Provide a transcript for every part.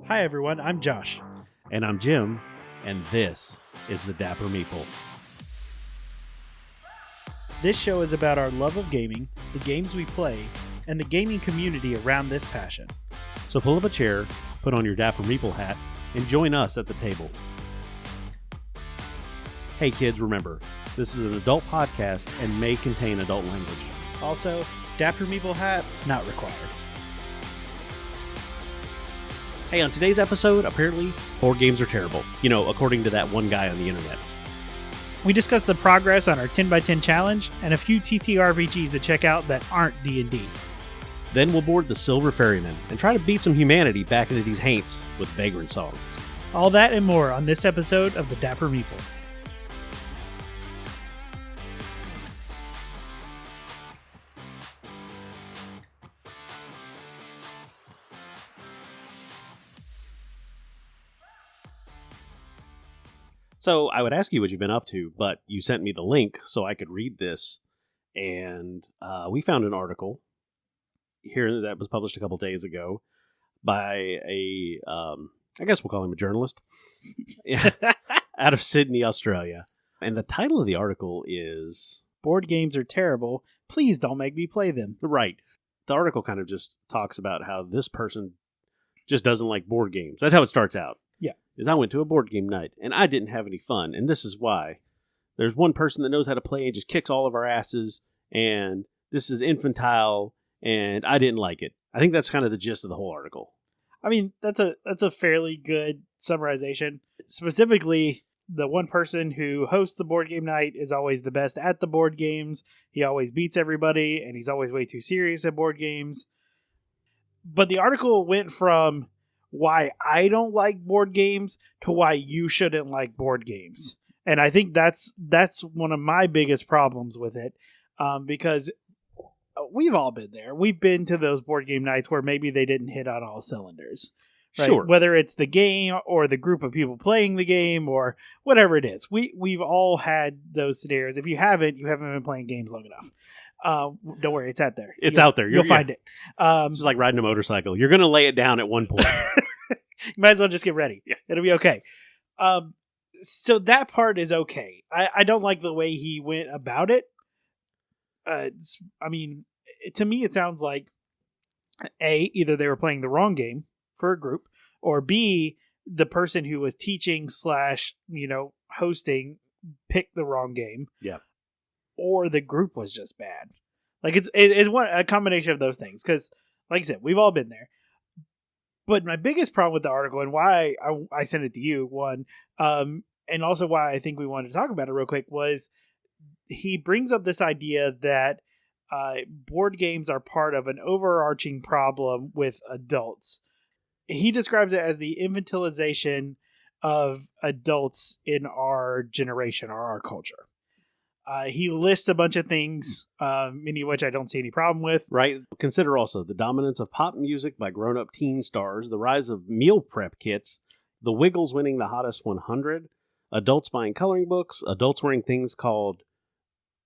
Hi everyone, I'm Josh. And I'm Jim, and this is the Dapper Meeple. This show is about our love of gaming, the games we play, and the gaming community around this passion. So pull up a chair, put on your Dapper Meeple hat, and join us at the table. Hey kids, remember, this is an adult podcast and may contain adult language. Also, Dapper Meeple hat, not required. Hey, on today's episode, apparently, board games are terrible. You know, according to that one guy on the internet. We discuss the progress on our 10x10 challenge and a few TTRPGs to check out that aren't D&D. Then we'll board the Silver Ferryman and try to beat some humanity back into these haints with Vagrantsong. All that and more on this episode of the Dapper Meeple. So I would ask you what you've been up to, but you sent me the link so I could read this. And we found an article here that was published a couple days ago by a, I guess we'll call him a journalist, out of Sydney, Australia. And the title of the article is... Board games are terrible. Please don't make me play them. Right. The article kind of just talks about how this person just doesn't like board games. That's how it starts out. Yeah. Is I went to a board game night, and I didn't have any fun, and this is why. There's one person that knows how to play and just kicks all of our asses, and this is infantile, and I didn't like it. I think that's kind of the gist of the whole article. I mean, that's a fairly good summarization. Specifically, the one person who hosts the board game night is always the best at the board games. He always beats everybody, and he's always way too serious at board games. But the article went from why I don't like board games to why you shouldn't like board games. And I think that's one of my biggest problems with it, because we've all been there. We've been to those board game nights where maybe they didn't hit on all cylinders. Right? Sure. Whether it's the game or the group of people playing the game or whatever it is. We've all had those scenarios. If you haven't been playing games long enough. Don't worry, it's out there. It's out there. You'll find it. It's just like riding a motorcycle. You're going to lay it down at one point. You might as well just get ready. Yeah. It'll be okay. So that part is okay. I don't like the way he went about it. To me, it sounds like A, either they were playing the wrong game for a group, or B, the person who was teaching / hosting picked the wrong game. Yeah. Or the group was just bad. Like it's a combination of those things. Because, like I said, we've all been there. But my biggest problem with the article and why I sent it to you, one, and also why I think we wanted to talk about it real quick, was he brings up this idea that board games are part of an overarching problem with adults. He describes it as the infantilization of adults in our generation or our culture. He lists a bunch of things, many of which I don't see any problem with. Right. Consider also the dominance of pop music by grown-up teen stars, the rise of meal prep kits, the Wiggles winning the hottest 100, adults buying coloring books, adults wearing things called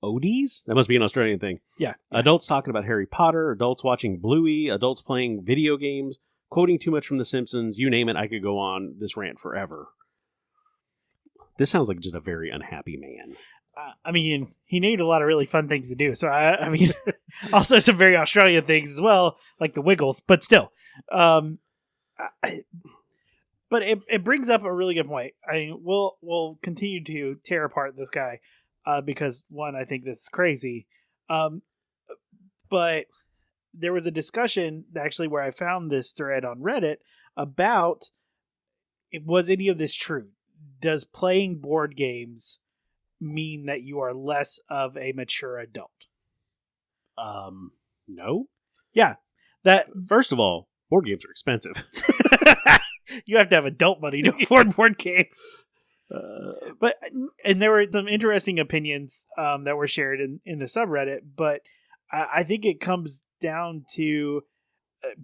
Odies? That must be an Australian thing. Yeah. Adults talking about Harry Potter, adults watching Bluey, adults playing video games, quoting too much from The Simpsons, you name it, I could go on this rant forever. This sounds like just a very unhappy man. He named a lot of really fun things to do. So, also some very Australian things as well, like the Wiggles, but still. But it brings up a really good point. We'll continue to tear apart this guy because, one, I think this is crazy. But there was a discussion, actually, where I found this thread on Reddit about, was any of this true? Does playing board games mean that you are less of a mature adult? No. Yeah. First of all, board games are expensive. You have to have adult money to afford board games. And there were some interesting opinions that were shared in the subreddit, but I think it comes down to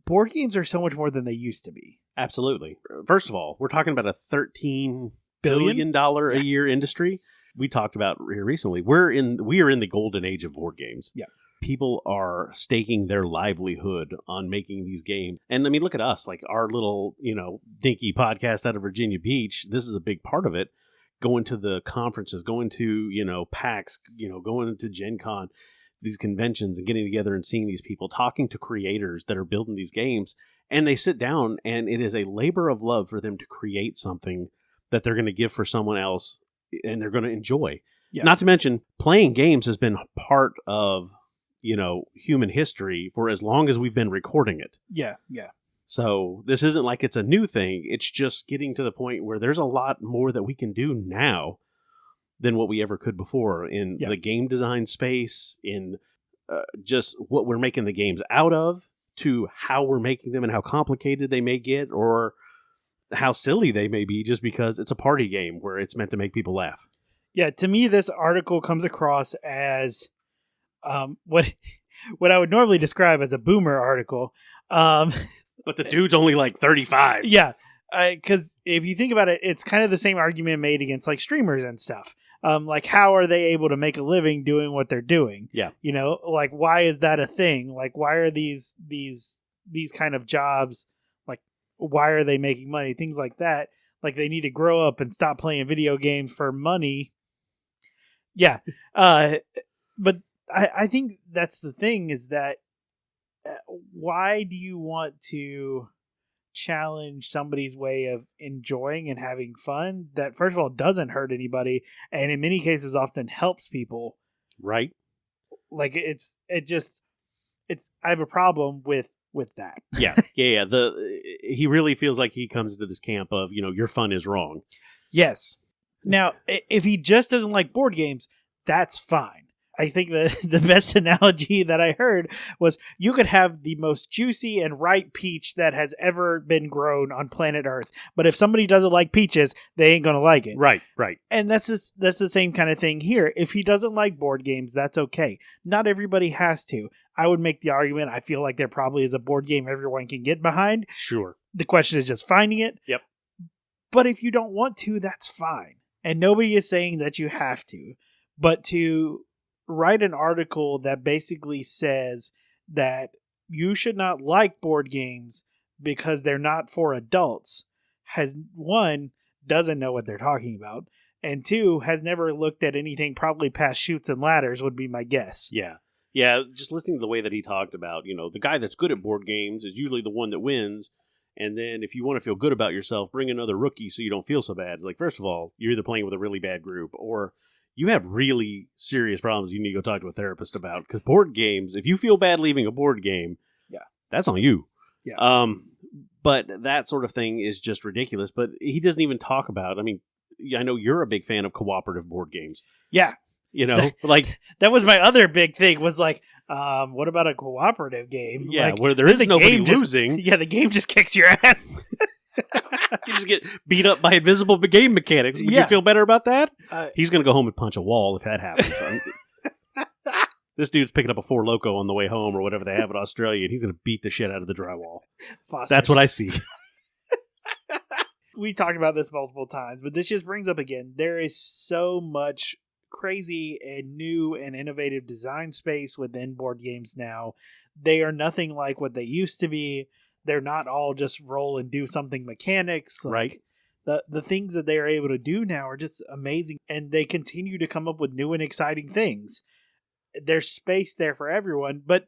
board games are so much more than they used to be. Absolutely. First of all, we're talking about a $13 billion a year industry. We talked about here recently. We are in the golden age of board games. Yeah. people are staking their livelihood on making these games. And I mean, look at us, like our little, dinky podcast out of Virginia Beach. This is a big part of it. Going to the conferences, going to, PAX, going to Gen Con, these conventions and getting together and seeing these people, talking to creators that are building these games. And they sit down and it is a labor of love for them to create something that they're going to give for someone else and they're going to enjoy. Yeah. Not to mention, playing games has been part of, human history for as long as we've been recording it. Yeah, yeah. So this isn't like it's a new thing. It's just getting to the point where there's a lot more that we can do now than what we ever could before in the game design space, in just what we're making the games out of, to how we're making them and how complicated they may get or how silly they may be just because it's a party game where it's meant to make people laugh. Yeah, to me, this article comes across as what I would normally describe as a boomer article. But the dude's only like 35. Yeah, because if you think about it, it's kind of the same argument made against like streamers and stuff. Like, how are they able to make a living doing what they're doing? Yeah, like, why is that a thing? Like, why are these kind of jobs? Like, why are they making money? Things like that. Like, they need to grow up and stop playing video games for money. Yeah, but I think that's the thing is that why do you want to challenge somebody's way of enjoying and having fun that, first of all, doesn't hurt anybody and in many cases often helps people? Right. Like, I have a problem with that. Yeah. He really feels like he comes into this camp of, your fun is wrong. Yes. Now, if he just doesn't like board games, that's fine. I think the best analogy that I heard was you could have the most juicy and ripe peach that has ever been grown on planet Earth, but if somebody doesn't like peaches, they ain't going to like it. Right. And that's the same kind of thing here. If he doesn't like board games, that's okay. Not everybody has to. I would make the argument, I feel like there probably is a board game everyone can get behind. Sure. The question is just finding it. Yep. But if you don't want to, that's fine. And nobody is saying that you have to. But to write an article that basically says that you should not like board games because they're not for adults has, one, doesn't know what they're talking about, and two, has never looked at anything probably past Chutes and Ladders would be my guess. Yeah, just listening to the way that he talked about, the guy that's good at board games is usually the one that wins, and then if you want to feel good about yourself, bring another rookie so you don't feel so bad. Like, first of all, you're either playing with a really bad group or you have really serious problems you need to go talk to a therapist about. Because board games, if you feel bad leaving a board game, that's on you. Yeah. But that sort of thing is just ridiculous. But he doesn't even talk about, I know you're a big fan of cooperative board games. Yeah. Like that was my other big thing was like, what about a cooperative game? Yeah, like, where there is nobody losing. The game just kicks your ass. You just get beat up by invisible game mechanics. Would you feel better about that? He's going to go home and punch a wall if that happens. This dude's picking up a Four Loko on the way home or whatever they have in Australia, and he's going to beat the shit out of the drywall. Foster's. That's what I see. We talked about this multiple times, but this just brings up again, there is so much crazy and new and innovative design space within board games now. They are nothing like what they used to be. They're not all just roll and do something mechanics. Right. The things that they are able to do now are just amazing, and they continue to come up with new and exciting things. There's space there for everyone, but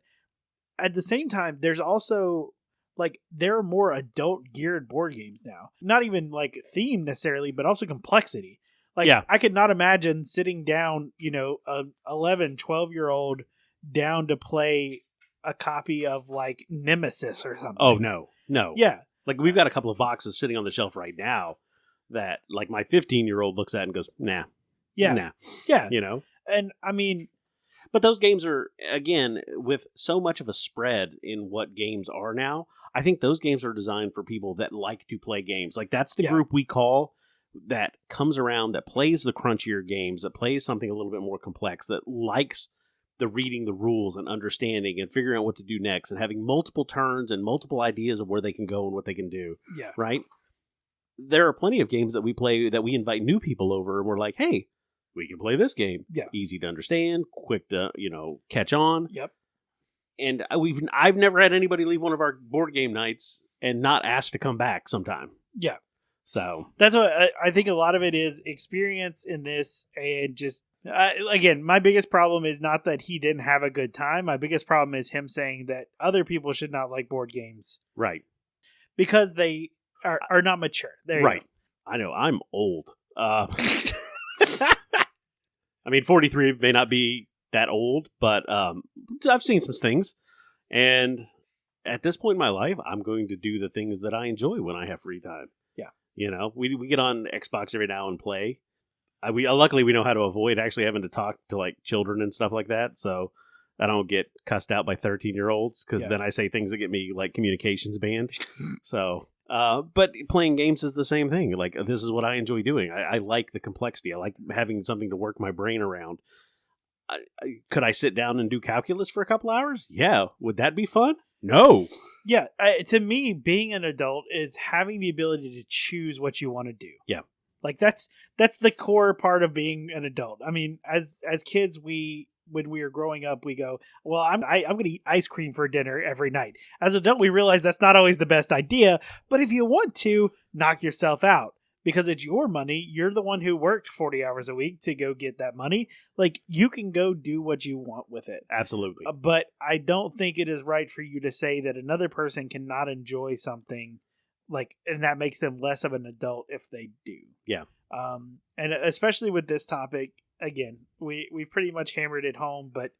at the same time, there's also, like, there are more adult-geared board games now. Not even, like, theme necessarily, but also complexity. Like, I could not imagine sitting down, a 11, 12-year-old down to play a copy of, like, Nemesis or something. Oh, no. Yeah. Like, we've got a couple of boxes sitting on the shelf right now that, like, my 15-year-old looks at and goes, nah. Yeah. Nah. Yeah. And, but those games are, again, with so much of a spread in what games are now, I think those games are designed for people that like to play games. Like, that's the group we call that comes around, that plays the crunchier games, that plays something a little bit more complex, that likes the reading the rules and understanding and figuring out what to do next and having multiple turns and multiple ideas of where they can go and what they can do. Yeah. Right? There are plenty of games that we play that we invite new people over and we're like, hey, we can play this game. Yeah. Easy to understand, quick to, catch on. Yep. And I've never had anybody leave one of our board game nights and not ask to come back sometime. Yeah. So that's what I think a lot of it is experience in this, and just again, my biggest problem is not that he didn't have a good time. My biggest problem is him saying that other people should not like board games. Right. Because they are not mature. There you right. Go. I know. I'm old. I mean, 43 may not be that old, but I've seen some things. And at this point in my life, I'm going to do the things that I enjoy when I have free time. Yeah. You know, we get on Xbox every now and play. Luckily, we know how to avoid actually having to talk to like children and stuff like that. So I don't get cussed out by 13-year-olds because then I say things that get me like communications banned. So, but playing games is the same thing. Like, this is what I enjoy doing. I like the complexity. I like having something to work my brain around. Could I sit down and do calculus for a couple hours? Yeah. Would that be fun? No. Yeah. To me, being an adult is having the ability to choose what you want to do. Yeah. Like that's the core part of being an adult. I mean, as kids, when we were growing up, we go, well, I'm going to eat ice cream for dinner every night. As an adult, we realize that's not always the best idea. But if you want to, knock yourself out. Because it's your money. You're the one who worked 40 hours a week to go get that money. Like, you can go do what you want with it. Absolutely. But I don't think it is right for you to say that another person cannot enjoy something, like, and that makes them less of an adult if they do. Yeah. And especially with this topic, again, we pretty much hammered it home. But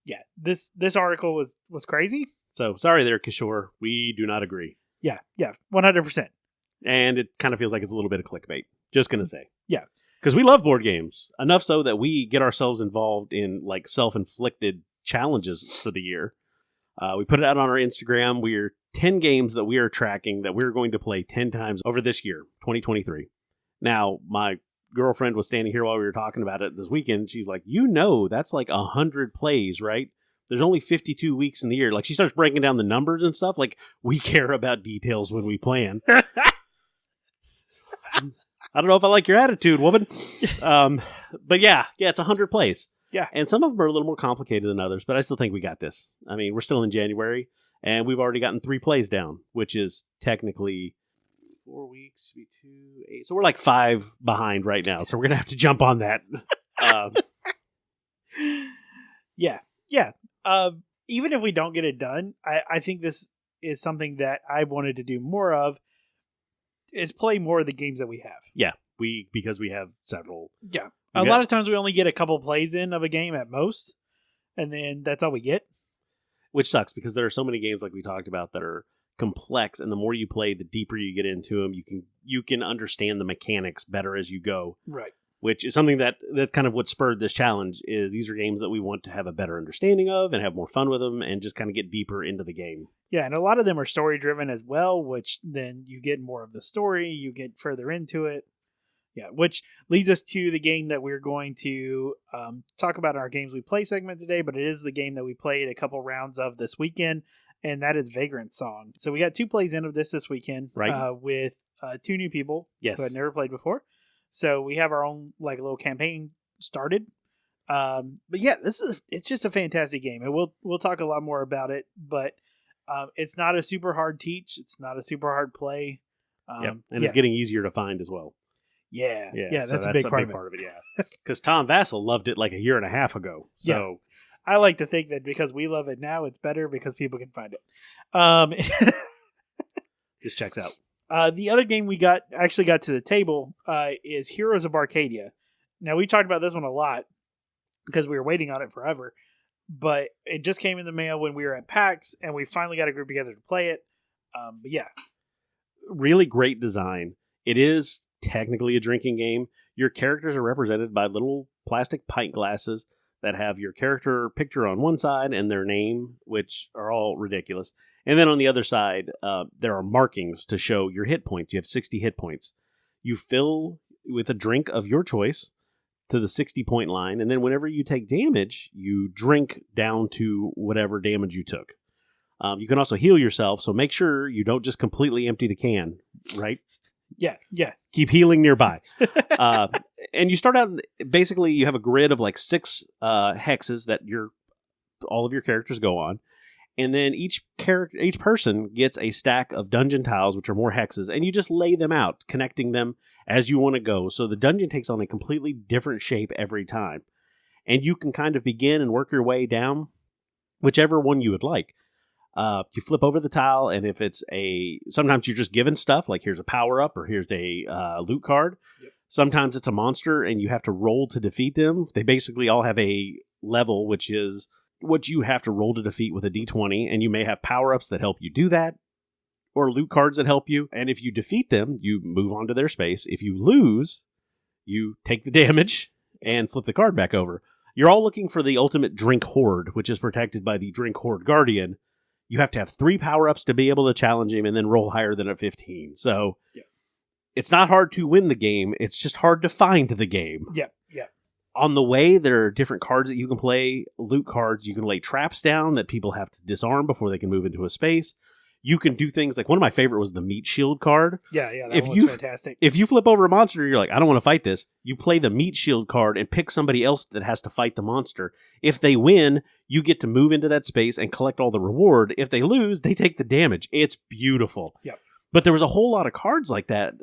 yeah, this article was crazy. So sorry there, Kishore. We do not agree. Yeah, 100%. And it kind of feels like it's a little bit of clickbait. Just going to say. Yeah. Because we love board games. Enough so that we get ourselves involved in like self-inflicted challenges for the year. We put it out on our Instagram. We're 10 games that we are tracking that we're going to play 10 times over this year, 2023. Now, my girlfriend was standing here while we were talking about it this weekend. She's like, that's like 100 plays, right? There's only 52 weeks in the year. Like, she starts breaking down the numbers and stuff. Like, we care about details when we plan. I don't know if I like your attitude, woman. But yeah, it's 100 plays. Yeah. And some of them are a little more complicated than others, but I still think we got this. I mean, we're still in January, and we've already gotten 3 plays down, which is technically 4 weeks, 2, 8. So we're like 5 behind right now. So we're going to have to jump on that. Yeah. Even if we don't get it done, I think this is something that I wanted to do more of, is play more of the games that we have. Yeah, because we have several. Yeah. A lot of times we only get a couple plays in of a game at most, and then that's all we get. Which sucks, because there are so many games like we talked about that are complex, and the more you play, the deeper you get into them. You can understand the mechanics better as you go. Right. Which is something that's kind of what spurred this challenge. Is these are games that we want to have a better understanding of and have more fun with them and just kind of get deeper into the game. Yeah, and a lot of them are story driven as well, which then you get more of the story, you get further into it. Yeah, which leads us to the game that we're going to talk about in our Games We Play segment today, but it is the game that we played a couple rounds of this weekend, and that is Vagrantsong. So we got 2 plays in of this weekend, right? With 2 new people who had never played before. So we have our own like little campaign started. But yeah, it's just a fantastic game, and we'll talk a lot more about it. But it's not a super hard teach. It's not a super hard play. And it's getting easier to find as well. Yeah, so that's a big part of it. Yeah, because Tom Vassell loved it like a year and a half ago. So I like to think that because we love it now, it's better because people can find it. This checks out. The other game we actually got to the table is Heroes of Arcadia. Now, we talked about this one a lot because we were waiting on it forever, but it just came in the mail when we were at PAX, and we finally got a group together to play it. But yeah. Really great design. It is technically a drinking game. Your characters are represented by little plastic pint glasses that have your character picture on one side and their name, which are all ridiculous. And then on the other side, there are markings to show your hit points. You have 60 hit points. You fill with a drink of your choice to the 60-point line, and then whenever you take damage, you drink down to whatever damage you took. You can also heal yourself, so make sure you don't just completely empty the can, right? Yeah. Keep healing nearby. And you start out, basically, you have a grid of like 6 hexes that all of your characters go on. And then each person gets a stack of dungeon tiles, which are more hexes, and you just lay them out, connecting them as you want to go. So the dungeon takes on a completely different shape every time. And you can kind of begin and work your way down whichever one you would like. You flip over the tile, and if it's sometimes you're just given stuff, like here's a power-up or here's a loot card. Yep. Sometimes it's a monster, and you have to roll to defeat them. They basically all have a level, which is what you have to roll to defeat with a d20, and you may have power-ups that help you do that, or loot cards that help you. And if you defeat them, you move on to their space. If you lose, you take the damage and flip the card back over. You're all looking for the ultimate Drink Horde, which is protected by the Drink Horde Guardian. You have to have 3 power-ups to be able to challenge him and then roll higher than a 15. So It's not hard to win the game. It's just hard to find the game. Yeah. On the way, there are different cards that you can play, loot cards. You can lay traps down that people have to disarm before they can move into a space. You can do things like, one of my favorite was the Meat Shield card. Yeah, that one's fantastic. If you flip over a monster, you're like, I don't want to fight this. You play the Meat Shield card and pick somebody else that has to fight the monster. If they win, you get to move into that space and collect all the reward. If they lose, they take the damage. It's beautiful. Yep. But there was a whole lot of cards like that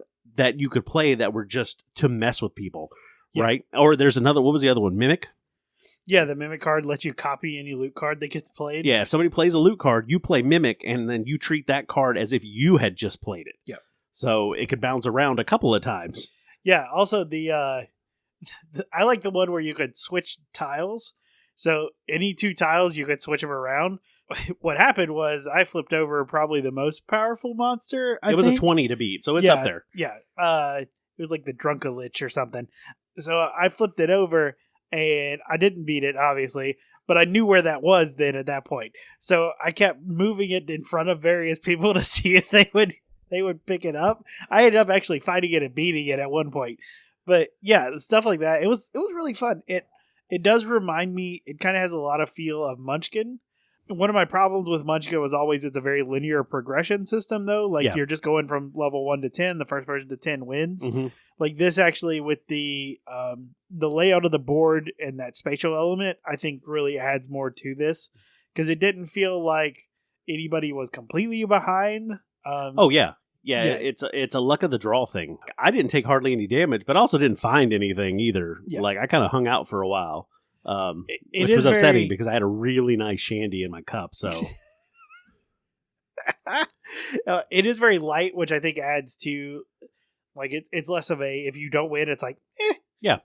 you could play that were just to mess with people, right? Or there's another, what was the other one? Mimic? Yeah, the Mimic card lets you copy any loot card that gets played. Yeah, if somebody plays a loot card, you play Mimic, and then you treat that card as if you had just played it. Yep. So it could bounce around a couple of times. Yeah, also I like the one where you could switch tiles. So any 2 tiles, you could switch them around. What happened was I flipped over probably the most powerful monster. It was a 20 to beat, so it's up there. Yeah, it was like the Drunkalich or something. So I flipped it over, and I didn't beat it, obviously, but I knew where that was then at that point. So I kept moving it in front of various people to see if they would pick it up. I ended up actually fighting it and beating it at one point. But yeah, stuff like that. It was really fun. It does remind me, it kind of has a lot of feel of Munchkin. One of my problems with Munchkin was always it's a very linear progression system, though. Like, you're just going from level 1 to 10. The first person to 10 wins. Mm-hmm. Like, this actually, with the layout of the board and that spatial element, I think really adds more to this. Because it didn't feel like anybody was completely behind. Yeah, it's a luck of the draw thing. I didn't take hardly any damage, but also didn't find anything either. Yeah. Like, I kind of hung out for a while. Which was upsetting because I had a really nice shandy in my cup. So it is very light, which I think adds to, like, it's less of a, if you don't win, it's like, yeah.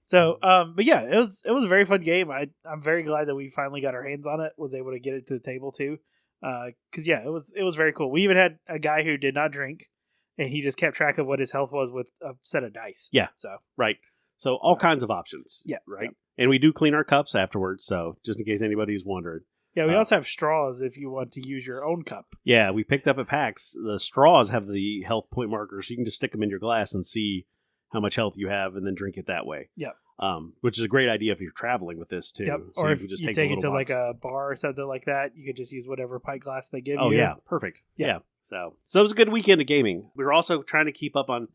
So, but yeah, it was a very fun game. I'm very glad that we finally got our hands on it. Was able to get it to the table too. Because it was very cool. We even had a guy who did not drink, and he just kept track of what his health was with a set of dice. Yeah. So right. So all kinds of options. Yeah. Right. Yeah. And we do clean our cups afterwards, so just in case anybody's wondering. Yeah, we also have straws if you want to use your own cup. Yeah, we picked up at PAX. The straws have the health point markers, so you can just stick them in your glass and see how much health you have and then drink it that way. Yeah. Which is a great idea if you're traveling with this, too. Yep. So or if you take it to like a bar or something like that, you could just use whatever pint glass they give you. Oh, yeah. Perfect. Yeah. So it was a good weekend of gaming. We were also trying to keep up on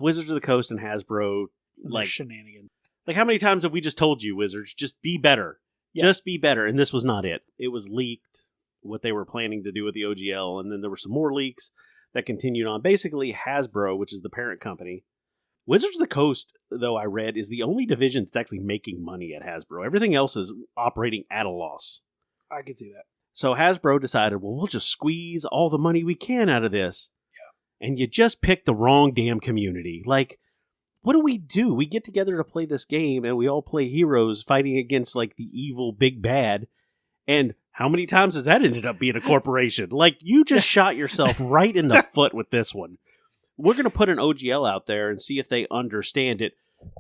Wizards of the Coast and Hasbro. Like shenanigans. Like, how many times have we just told you, Wizards, just be better? Yeah. Just be better. And this was not it. It was leaked, what they were planning to do with the OGL, and then there were some more leaks that continued on. Basically, Hasbro, which is the parent company. Wizards of the Coast, though, I read, is the only division that's actually making money at Hasbro. Everything else is operating at a loss. I can see that. So Hasbro decided, well, we'll just squeeze all the money we can out of this. Yeah. And you just picked the wrong damn community. Like, what do? We get together to play this game, and we all play heroes fighting against, like, the evil big bad. And how many times has that ended up being a corporation? Like, you just shot yourself right in the foot with this one. We're going to put an OGL out there and see if they understand it.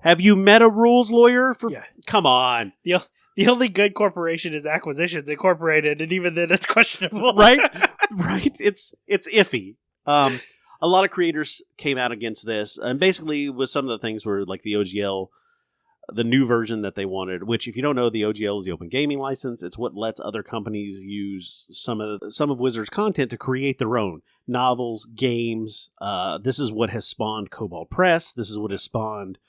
Have you met a rules lawyer? Come on. The only good corporation is Acquisitions Incorporated, and even then it's questionable. Right? It's iffy. A lot of creators came out against this, and basically with some of the things were like the OGL, the new version that they wanted, which, if you don't know, the OGL is the Open Gaming License. It's what lets other companies use some of Wizards' content to create their own novels, games. This is what has spawned Cobalt Press. This is what has spawned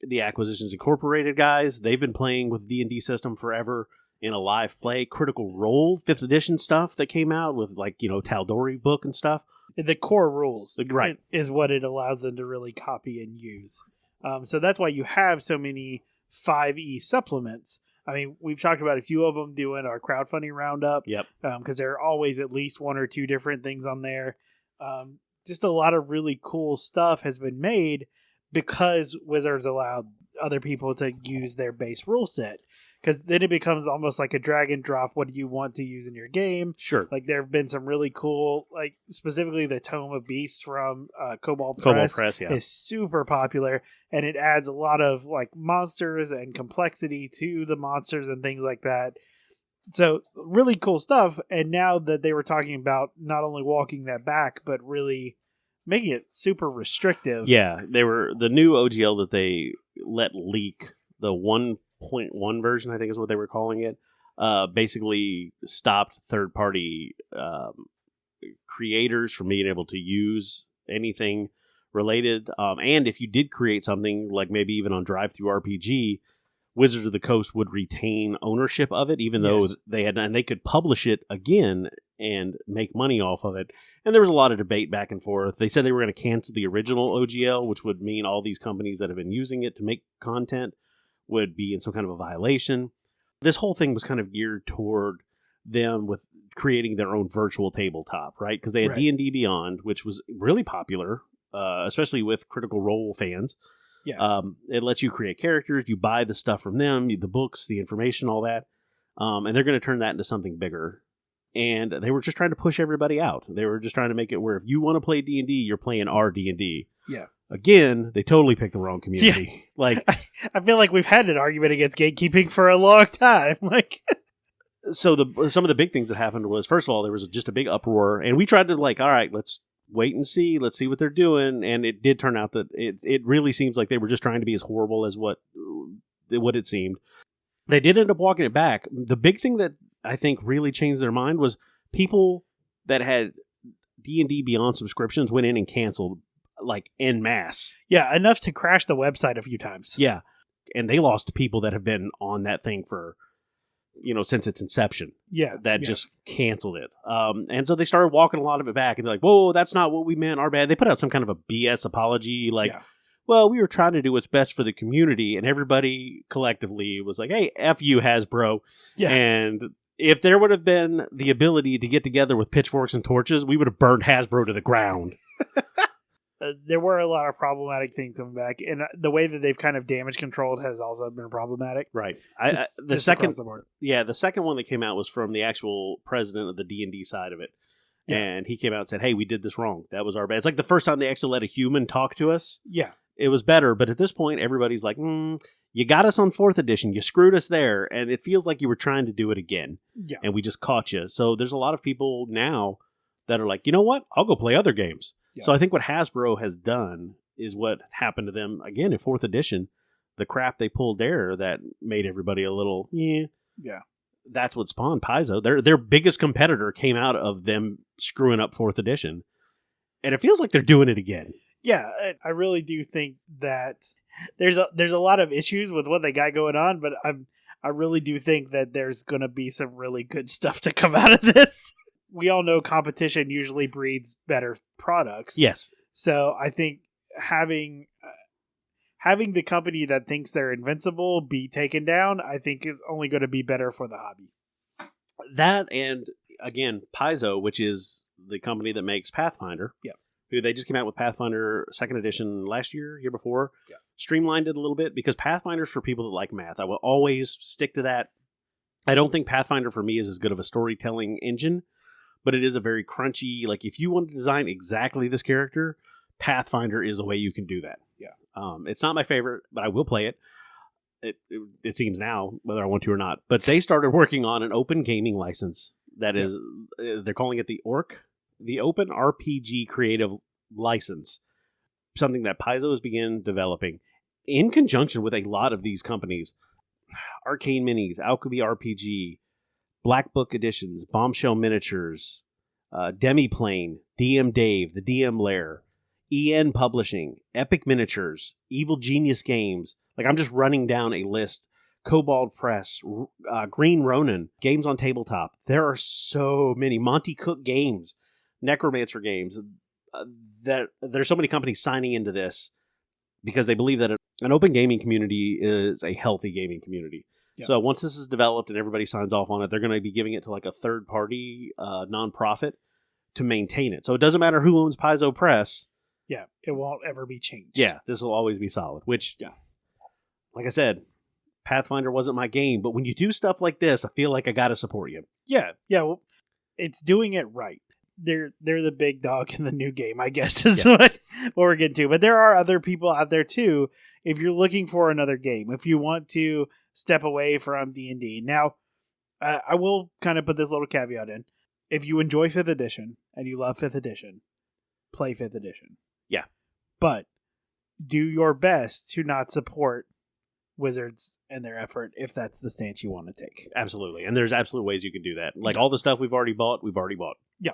the Acquisitions Incorporated guys. They've been playing with D&D system forever, in a live play. Critical Role 5th edition stuff that came out with like, Tal'Dorei book and stuff. The core rules, right, is what it allows them to really copy and use. So that's why you have so many 5e supplements. I mean, we've talked about a few of them doing our crowdfunding roundup. Yep. Because there are always at least 1 or 2 different things on there. Just a lot of really cool stuff has been made because Wizards allowed other people to use their base rule set. Because then it becomes almost like a drag and drop. What do you want to use in your game? Sure. Like there have been some really cool, like specifically the Tome of Beasts from Cobalt Press is super popular, and it adds a lot of like monsters and complexity to the monsters and things like that. So really cool stuff. And now that they were talking about not only walking that back, but really making it super restrictive. Yeah, they were the new OGL that they let leak, the 1.1 version, I think is what they were calling it, basically stopped third-party creators from being able to use anything related. And if you did create something, like maybe even on Drive-Thru RPG, Wizards of the Coast would retain ownership of it, even though they had, and they could publish it again and make money off of it. And there was a lot of debate back and forth. They said they were going to cancel the original OGL, which would mean all these companies that have been using it to make content would be in some kind of a violation. This whole thing was kind of geared toward them with creating their own virtual tabletop, right? Because they had D&D Beyond, which was really popular, especially with Critical Role fans. Yeah. It lets you create characters. You buy the stuff from them, the books, the information, all that. And they're going to turn that into something bigger. And they were just trying to push everybody out. They were just trying to make it where if you want to play D&D, you're playing our D&D. Yeah. Again, they totally picked the wrong community. Yeah. Like, I feel like we've had an argument against gatekeeping for a long time. Like, so some of the big things that happened was, first of all, there was just a big uproar, and we tried to all right, let's wait and see. Let's see what they're doing. And it did turn out that it really seems like they were just trying to be as horrible as what it seemed. They did end up walking it back. The big thing that I think really changed their mind was people that had D&D Beyond subscriptions went in and canceled like en masse. Yeah, enough to crash the website a few times. Yeah. And they lost people that have been on that thing for, since its inception. Yeah. That just canceled it. And so they started walking a lot of it back, and they're like, whoa, that's not what we meant. Our bad. They put out some kind of a BS apology. Well, we were trying to do what's best for the community, and everybody collectively was like, hey, F you, Hasbro. Yeah. And if there would have been the ability to get together with pitchforks and torches, we would have burned Hasbro to the ground. There were a lot of problematic things coming back, and the way that they've kind of damage controlled has also been problematic. Right. The second one that came out was from the actual president of the D&D side of it. Yeah. And he came out and said, hey, we did this wrong. That was our bad. It's like the first time they actually let a human talk to us. Yeah. It was better, but at this point, everybody's like, you got us on 4th edition. You screwed us there, and it feels like you were trying to do it again. Yeah. And we just caught you. So there's a lot of people now that are like, you know what? I'll go play other games. Yeah. So I think what Hasbro has done is what happened to them, again, in 4th edition. The crap they pulled there that made everybody a little, Yeah. That's what spawned Paizo. Their biggest competitor came out of them screwing up 4th edition. And it feels like they're doing it again. Yeah, I really do think that there's a lot of issues with what they got going on, but I really do think that there's going to be some really good stuff to come out of this. We all know competition usually breeds better products. Yes. So I think having the company that thinks they're invincible be taken down, I think is only going to be better for the hobby. That, and again, Paizo, which is the company that makes Pathfinder. Yeah. Who they just came out with Pathfinder 2nd edition last year before. Yeah. Streamlined it a little bit because Pathfinder's for people that like math. I will always stick to that. I don't think Pathfinder for me is as good of a storytelling engine, but it is a very crunchy, like if you want to design exactly this character, Pathfinder is a way you can do that. Yeah. It's not my favorite, but I will play it. It seems now, whether I want to or not. But they started working on an open gaming license that is, they're calling it the Open RPG Creative License, something that Paizo has begun developing in conjunction with a lot of these companies. Arcane Minis, Alchemy RPG, Black Book Editions, Bombshell Miniatures, Demiplane, DM Dave, The DM Lair, EN Publishing, Epic Miniatures, Evil Genius Games. Like, I'm just running down a list. Cobalt Press, Green Ronin, Games on Tabletop. There are so many. Monty Cook Games, Necromancer Games. That there's so many companies signing into this because they believe that an open gaming community is a healthy gaming community. Yeah. So once this is developed and everybody signs off on it, they're going to be giving it to like a third-party nonprofit to maintain it. So it doesn't matter who owns Paizo Press. Yeah, it won't ever be changed. Yeah, this will always be solid, which, like I said, Pathfinder wasn't my game, but when you do stuff like this, I feel like I got to support you. Yeah, well, it's doing it right. They're the big dog in the new game, I guess, is what we're getting to. But there are other people out there, too, if you're looking for another game, if you want to step away from D&D. Now, I will kind of put this little caveat in. If you enjoy 5th edition and you love 5th edition, play 5th edition. Yeah. But do your best to not support Wizards and their effort if that's the stance you want to take. Absolutely. And there's absolute ways you can do that. Like all the stuff we've already bought. Yeah.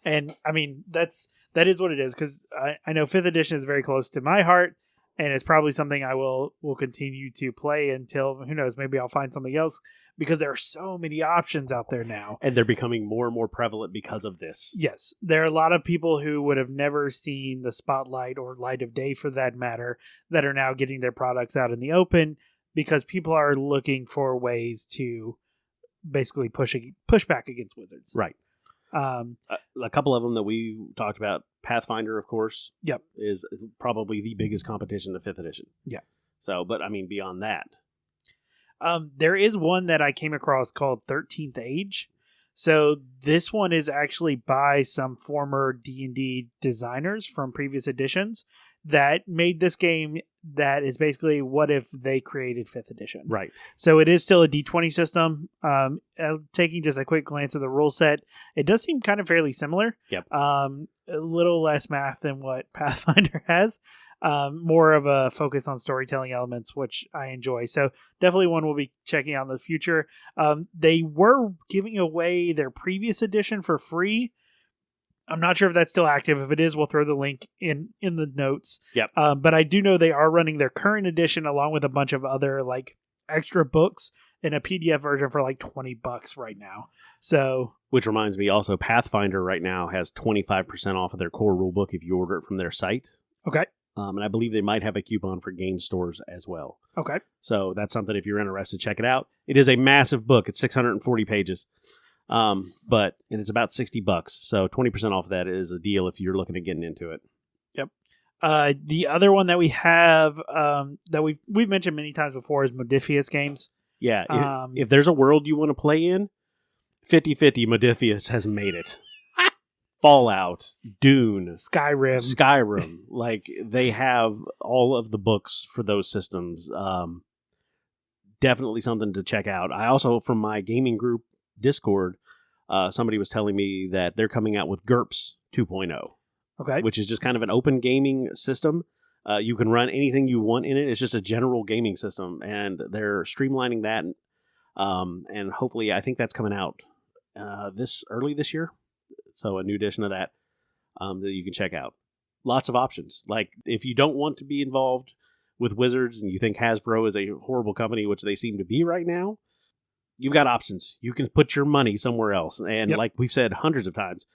And I mean, that is what it is, because I know 5th edition is very close to my heart, and it's probably something I will continue to play until, who knows, maybe I'll find something else, because there are so many options out there now. And they're becoming more and more prevalent because of this. Yes. There are a lot of people who would have never seen the spotlight or light of day, for that matter, that are now getting their products out in the open, because people are looking for ways to basically push back against Wizards. Right. A couple of them that we talked about, Pathfinder, of course, is probably the biggest competition to 5th edition. Yeah. So, but I mean, beyond that. There is one that I came across called 13th Age. So this one is actually by some former D&D designers from previous editions that made this game that is basically what if they created 5th edition. Right. So it is still a D20 system. Taking just a quick glance at the rule set, it does seem kind of fairly similar. Yep. A little less math than what Pathfinder has. More of a focus on storytelling elements, which I enjoy. So definitely one we'll be checking out in the future. They were giving away their previous edition for free. I'm not sure if that's still active. If it is, we'll throw the link in the notes. Yep. But I do know they are running their current edition along with a bunch of other like extra books in a PDF version for like $20 right now. So, which reminds me, also Pathfinder right now has 25% off of their core rulebook if you order it from their site. Okay. And I believe they might have a coupon for game stores as well. Okay. So that's something, if you're interested, check it out. It is a massive book. It's 640 pages. And it's about $60. So 20% off of that is a deal if you're looking at getting into it. Yep. The other one that we have, that we've mentioned many times before, is Modifius Games. Yeah. If there's a world you want to play in, 50/50 Modifius has made it. Fallout, Dune, Skyrim. Like, they have all of the books for those systems. Definitely something to check out. I also, from my gaming group Discord, somebody was telling me that they're coming out with GURPS 2.0. Okay. Which is just kind of an open gaming system. You can run anything you want in it. It's just a general gaming system, and they're streamlining that. And hopefully, I think that's coming out early this year. So a new edition of that that you can check out. Lots of options. Like, if you don't want to be involved with Wizards and you think Hasbro is a horrible company, which they seem to be right now, you've got options. You can put your money somewhere else. And like we've said hundreds of times,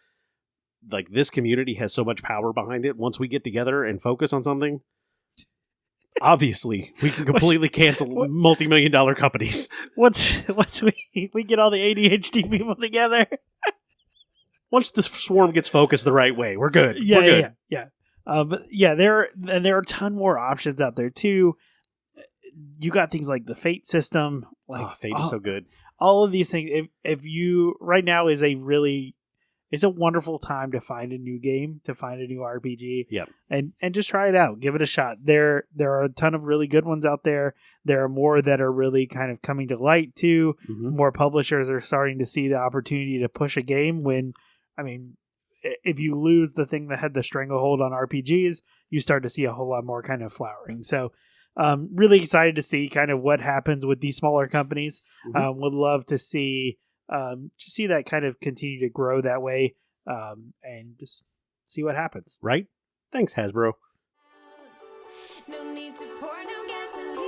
like, this community has so much power behind it. Once we get together and focus on something, obviously we can completely cancel multi-million-dollar companies. Once we get all the ADHD people together. Once the swarm gets focused the right way, we're good. Yeah, we're good. Yeah. But yeah, there are a ton more options out there too. You got things like the Fate system. Like, Fate is so good. All of these things. If you right now is it's a wonderful time to find a new game, to find a new RPG. Yep. And just try it out. Give it a shot. There are a ton of really good ones out there. There are more that are really kind of coming to light too. Mm-hmm. More publishers are starting to see the opportunity to push a game when, I mean, if you lose the thing that had the stranglehold on RPGs, you start to see a whole lot more kind of flowering. So really excited to see kind of what happens with these smaller companies. Mm-hmm. Would love to see that kind of continue to grow that way, and just see what happens. Right? Thanks, Hasbro. No need to pour no gasoline.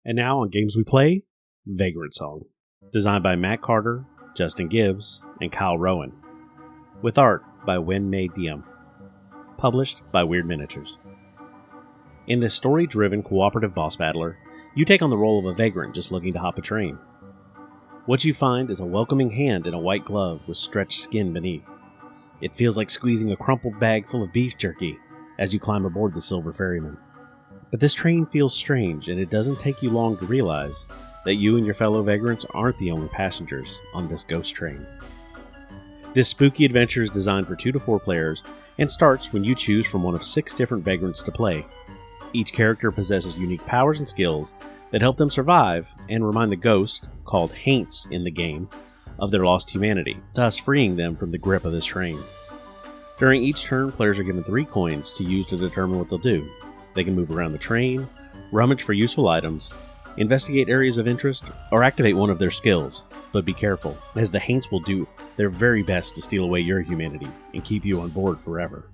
And now on Games We Play, Vagrantsong. Designed by Matt Carter, Justin Gibbs, and Kyle Rowan. With art by Wen Mei Diem. Published by Weird Miniatures. In this story-driven cooperative boss battler, you take on the role of a vagrant just looking to hop a train. What you find is a welcoming hand in a white glove with stretched skin beneath. It feels like squeezing a crumpled bag full of beef jerky as you climb aboard the Silver Ferryman. But this train feels strange, and it doesn't take you long to realize that you and your fellow vagrants aren't the only passengers on this ghost train. This spooky adventure is designed for 2 to 4 players and starts when you choose from one of 6 different vagrants to play. Each character possesses unique powers and skills that help them survive and remind the ghost, called Haints in the game, of their lost humanity, thus freeing them from the grip of this train. During each turn, players are given 3 coins to use to determine what they'll do. They can move around the train, rummage for useful items, investigate areas of interest, or activate one of their skills. But be careful, as the Haints will do their very best to steal away your humanity and keep you on board forever.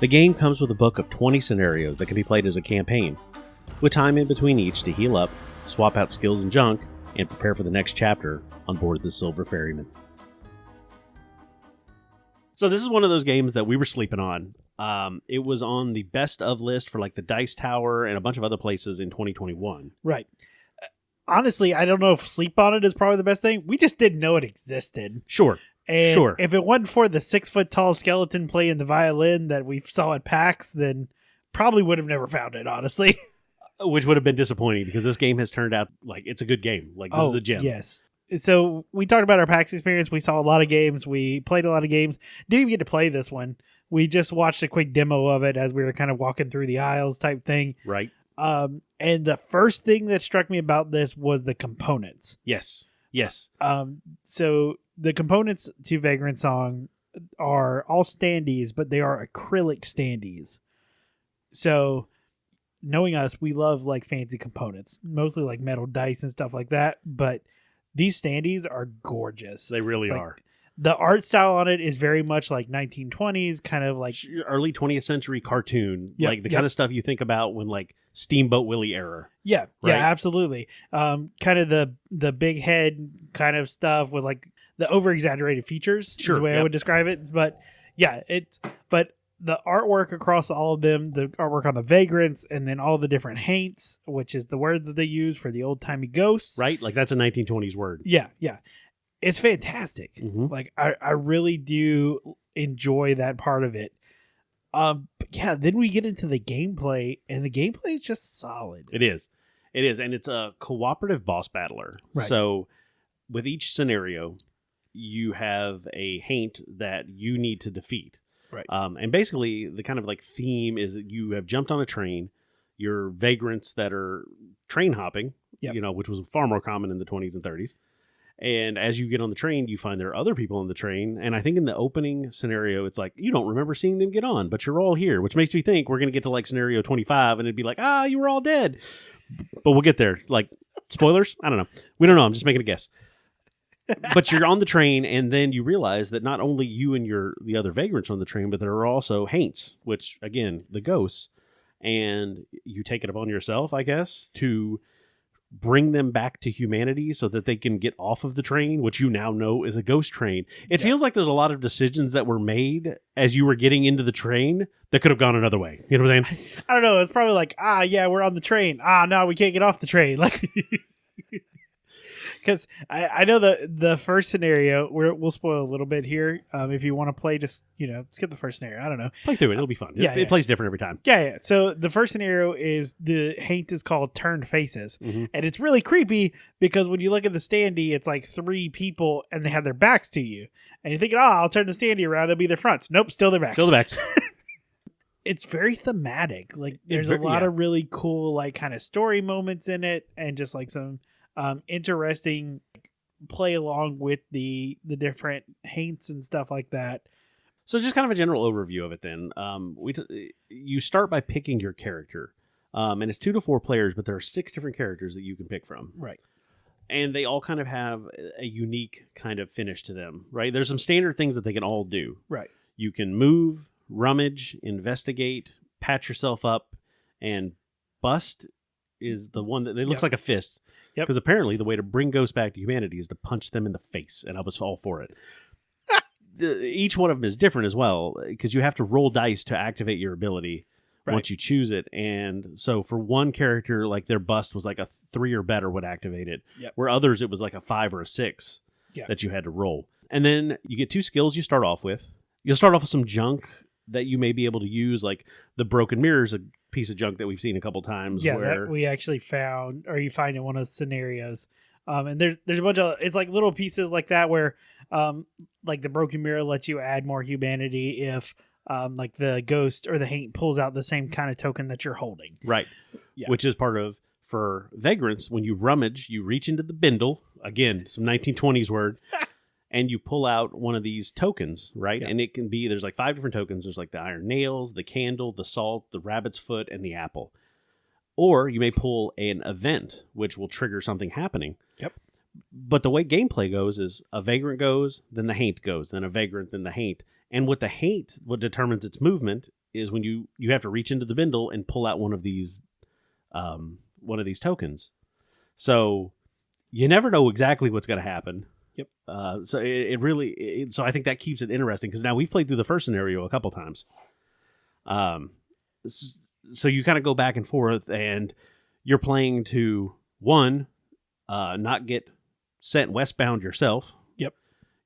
The game comes with a book of 20 scenarios that can be played as a campaign, with time in between each to heal up, swap out skills and junk, and prepare for the next chapter on board the Silver Ferryman. So this is one of those games that we were sleeping on. It was on the best of list for like the Dice Tower and a bunch of other places in 2021. Right. Honestly, I don't know if sleep on it is probably the best thing. We just didn't know it existed. Sure. And sure. If it wasn't for the 6-foot-tall skeleton playing the violin that we saw at PAX, then probably would have never found it, honestly. Which would have been disappointing because this game has turned out like it's a good game. Like this is a gem. Yes. So we talked about our PAX experience. We saw a lot of games. We played a lot of games. Didn't even get to play this one. We just watched a quick demo of it as we were kind of walking through the aisles type thing. Right. And the first thing that struck me about this was the components. Yes. Yes. So the components to Vagrantsong are all standees, but they are acrylic standees. So knowing us, we love like fancy components, mostly like metal dice and stuff like that. But these standees are gorgeous. They really are. The art style on it is very much like 1920s, kind of like early 20th century cartoon, like the kind of stuff you think about when like Steamboat Willie era. Yeah, right? Yeah, absolutely. Kind of the big head kind of stuff with like the over exaggerated features. Sure, is the way I would describe it. But yeah, but the artwork across all of them, the artwork on the vagrants, and then all the different haints, which is the word that they use for the old timey ghosts. Right, like that's a 1920s word. Yeah, yeah. It's fantastic. Mm-hmm. Like I really do enjoy that part of it. But yeah, then we get into the gameplay, and the gameplay is just solid. It is, and it's a cooperative boss battler. Right. So with each scenario, you have a haint that you need to defeat. Right. And basically, the kind of like theme is that you have jumped on a train. You're vagrants that are train hopping. Yep. Which was far more common in the 20s and 30s. And as you get on the train, you find there are other people on the train. And I think in the opening scenario, it's like, you don't remember seeing them get on, but you're all here, which makes me think we're going to get to like scenario 25 and it'd be like, you were all dead. But we'll get there. Like, spoilers? I don't know. We don't know. I'm just making a guess. But you're on the train, and then you realize that not only you and the other vagrants are on the train, but there are also haints, which, again, the ghosts. And you take it upon yourself, I guess, to bring them back to humanity so that they can get off of the train, which you now know is a ghost train. It feels like there's a lot of decisions that were made as you were getting into the train that could have gone another way. You know what I'm saying? I don't know. It's probably like, yeah, we're on the train. No, we can't get off the train. Like, because I know the first scenario, we'll spoil a little bit here. If you want to play, just, skip the first scenario. I don't know. Play through it. It'll be fun. It plays different every time. Yeah. So the first scenario is the haint is called Turned Faces. Mm-hmm. And it's really creepy because when you look at the standee, it's like 3 people and they have their backs to you. And you're thinking, I'll turn the standee around. It'll be their fronts. Nope. Still their backs. Still the backs. It's very thematic. Like there's a lot of really cool, like kind of story moments in it. And just like some interesting play along with the different haints and stuff like that. So just kind of a general overview of it then. You start by picking your character. And it's 2 to 4 players, but there are 6 different characters that you can pick from. Right. And they all kind of have a unique kind of finish to them, right? There's some standard things that they can all do. Right. You can move, rummage, investigate, patch yourself up, and bust is the one that it looks Yep. like a fist. Yep. Because apparently the way to bring ghosts back to humanity is to punch them in the face, and I was all for it. Each one of them is different as well, because you have to roll dice to activate your ability once you choose it. And so for one character, like their bust was like a 3 or better would activate it, where others it was like a 5 or a 6 that you had to roll. And then you get 2 skills you start off with. You'll start off with some junk that you may be able to use, like the broken mirror is a piece of junk that we've seen a couple times. Yeah, where that we actually found, or you find in one of the scenarios. And there's a bunch of, it's like little pieces like that where like the broken mirror lets you add more humanity if like the ghost or the haint pulls out the same kind of token that you're holding. Right. Yeah. Which is part of, for vagrants, when you rummage, you reach into the bindle, again, some 1920s word, and you pull out one of these tokens, right? Yeah. And it can be, there's like 5 different tokens. There's like the iron nails, the candle, the salt, the rabbit's foot, and the apple. Or you may pull an event, which will trigger something happening. Yep. But the way gameplay goes is a vagrant goes, then the haint goes, then a vagrant, then the haint. And what the haint, what determines its movement, is when you have to reach into the bindle and pull out one of these tokens. So you never know exactly what's going to happen. Yep. So it really, so I think that keeps it interesting, because now we've played through the first scenario a couple times. So you kind of go back and forth, and you're playing to, one, not get sent westbound yourself. Yep.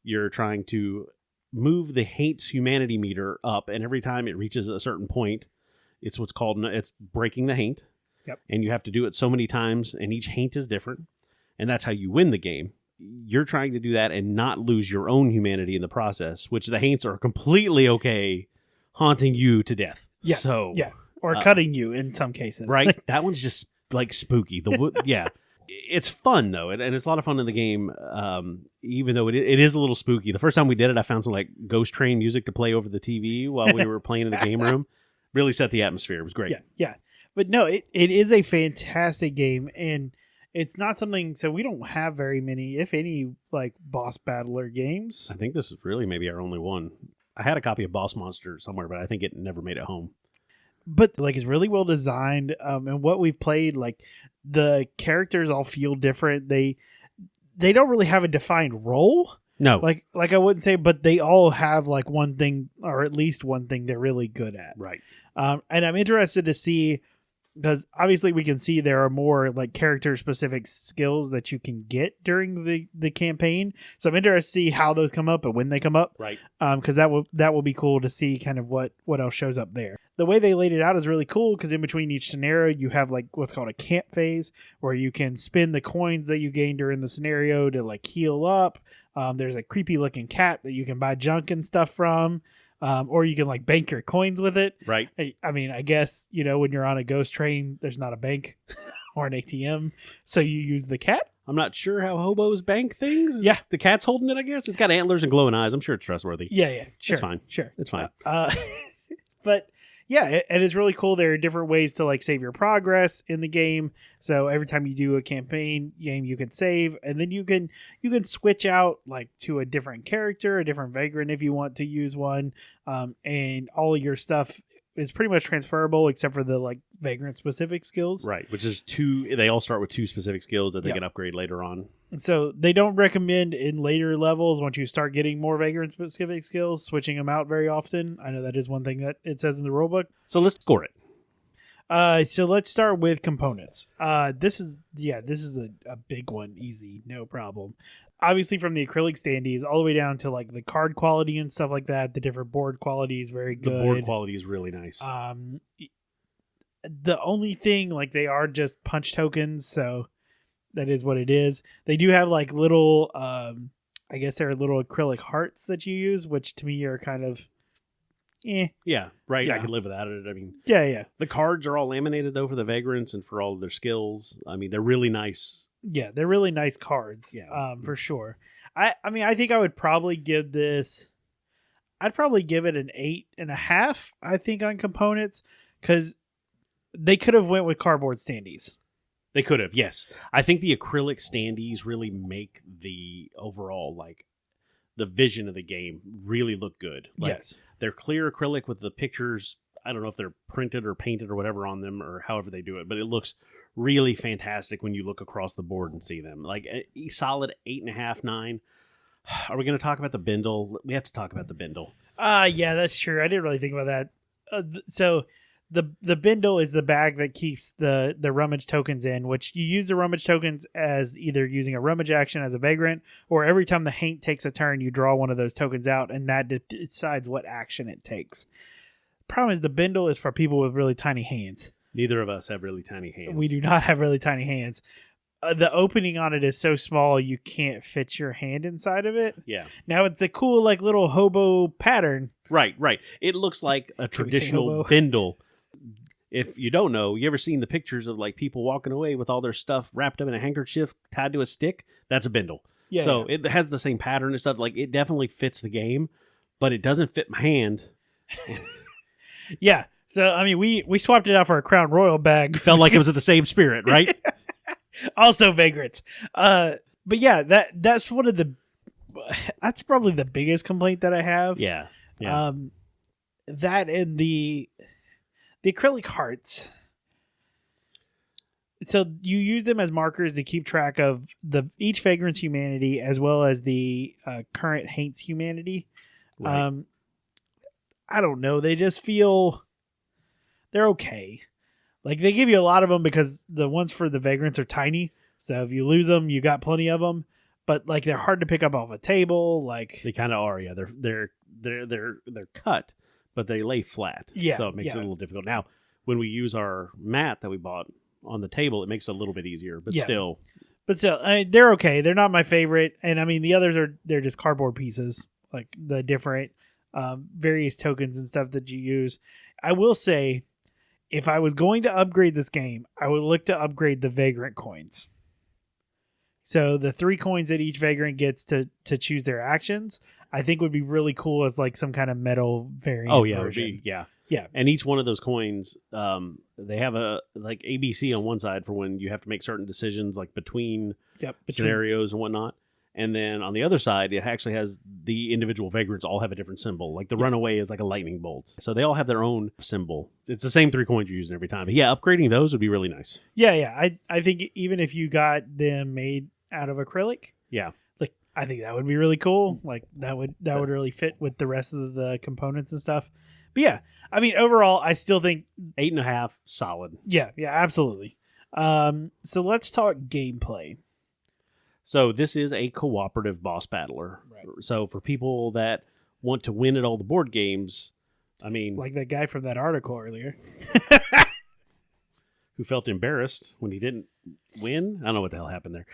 You're trying to move the hate's humanity meter up, and every time it reaches a certain point, it's what's called, it's breaking the haint. Yep. And you have to do it so many times, and each haint is different, and that's how you win the game. You're trying to do that and not lose your own humanity in the process, which the haints are completely okay haunting you to death. Yeah. So, yeah. Or cutting you in some cases. Right. That one's just like spooky. Yeah. It's fun though. And it's a lot of fun in the game. Even though it is a little spooky. The first time we did it, I found some like Ghost Train music to play over the TV while we were playing in the game room. Really set the atmosphere. It was great. Yeah. Yeah. But no, it is a fantastic game, and it's not something, so we don't have very many, if any, like boss battler games. I think this is really maybe our only one. I had a copy of Boss Monster somewhere, but I think it never made it home. But like, it's really well designed, and what we've played, like the characters all feel different. They don't really have a defined role. No, like I wouldn't say, but they all have like one thing, or at least one thing they're really good at. Right. And I'm interested to see, because obviously we can see there are more like character specific skills that you can get during the campaign. So I'm interested to see how those come up and when they come up. Right. Because that will be cool to see kind of what else shows up there. The way they laid it out is really cool, because in between each scenario you have like what's called a camp phase, where you can spend the coins that you gain during the scenario to like heal up. There's a creepy looking cat that you can buy junk and stuff from. Or you can like bank your coins with it. Right. I mean, I guess, when you're on a ghost train, there's not a bank or an ATM. So you use the cat. I'm not sure how hobos bank things. Yeah. The cat's holding it, I guess. It's got antlers and glowing eyes. I'm sure it's trustworthy. Yeah. Sure. It's fine. Sure. It's fine. But yeah, and it's really cool. There are different ways to like save your progress in the game. So every time you do a campaign game, you can save, and then you can switch out like to a different character, a different vagrant if you want to use one, and all your stuff is pretty much transferable except for the like vagrant specific skills. Right, which is 2. They all start with 2 specific skills that they can upgrade later on. So they don't recommend in later levels, once you start getting more vagrant specific skills, switching them out very often. I know that is one thing that it says in the rulebook. So let's score it. So let's start with components. This is a big one. Easy, no problem. Obviously, from the acrylic standees all the way down to like the card quality and stuff like that, the different board quality is very good. The board quality is really nice. The only thing, like, they are just punch tokens, so that is what it is. They do have like little, I guess they're little acrylic hearts that you use, which to me are kind of, Yeah, right. Yeah. I could live without it. I mean, yeah. The cards are all laminated though for the vagrants and for all of their skills. I mean, they're really nice. Yeah, they're really nice cards. Yeah. For sure. I mean, I think I would probably give this. I'd probably give it an 8.5. I think on components, because they could have went with cardboard standees. They could have, yes. I think the acrylic standees really make the overall, like, the vision of the game really look good. Like, yes. They're clear acrylic with the pictures. I don't know if they're printed or painted or whatever on them or however they do it, but it looks really fantastic when you look across the board and see them. Like a solid 8.5, 9. Are we going to talk about the bindle? We have to talk about the bindle. Yeah, that's true. I didn't really think about that. So the bindle is the bag that keeps the rummage tokens in, which you use the rummage tokens as either using a rummage action as a vagrant, or every time the haint takes a turn, you draw one of those tokens out, and that decides what action it takes. Problem is, the bindle is for people with really tiny hands. Neither of us have really tiny hands. We do not have really tiny hands. The opening on it is so small you can't fit your hand inside of it. Yeah. Now it's a cool like little hobo pattern. Right. It looks like a traditional bindle. If you don't know, you ever seen the pictures of like people walking away with all their stuff wrapped up in a handkerchief tied to a stick? That's a bindle. Yeah. So it has the same pattern and stuff. Like it definitely fits the game, but it doesn't fit my hand. Yeah. So I mean, we swapped it out for a Crown Royal bag. Felt like it was in the same spirit, right? Also vagrants. But yeah, that's one of the that's probably the biggest complaint that I have. Yeah. That and the acrylic hearts. So you use them as markers to keep track of each vagrant's humanity as well as the current haint's humanity. Right. I don't know. They just feel they're okay. Like, they give you a lot of them because the ones for the vagrants are tiny. So if you lose them, you got plenty of them. But, like, they're hard to pick up off a table. Like, they kind of are, yeah. They're cut, but they lay flat. Yeah. So it makes it a little difficult. Now, when we use our mat that we bought on the table, it makes it a little bit easier. But still. But still, they're okay. They're not my favorite. And, I mean, the others they're just cardboard pieces. Like, the different various tokens and stuff that you use. I will say, if I was going to upgrade this game, I would look to upgrade the Vagrant coins. So the 3 coins that each Vagrant gets to choose their actions, I think would be really cool as like some kind of metal variant. Oh yeah, version. Yeah. And each one of those coins, they have a like ABC on one side for when you have to make certain decisions, like between scenarios and whatnot. And then on the other side, it actually has the individual vagrants all have a different symbol. Like the runaway is like a lightning bolt. So they all have their own symbol. It's the same 3 coins you're using every time. But yeah, upgrading those would be really nice. Yeah. I think even if you got them made out of acrylic, yeah, like I think that would be really cool. Like that would really fit with the rest of the components and stuff. But yeah, I mean, overall, I still think 8.5 solid. Yeah, absolutely. So let's talk gameplay. So this is a cooperative boss battler. Right. So for people that want to win at all the board games, I mean... Like that guy from that article earlier. who felt embarrassed when he didn't win. I don't know what the hell happened there.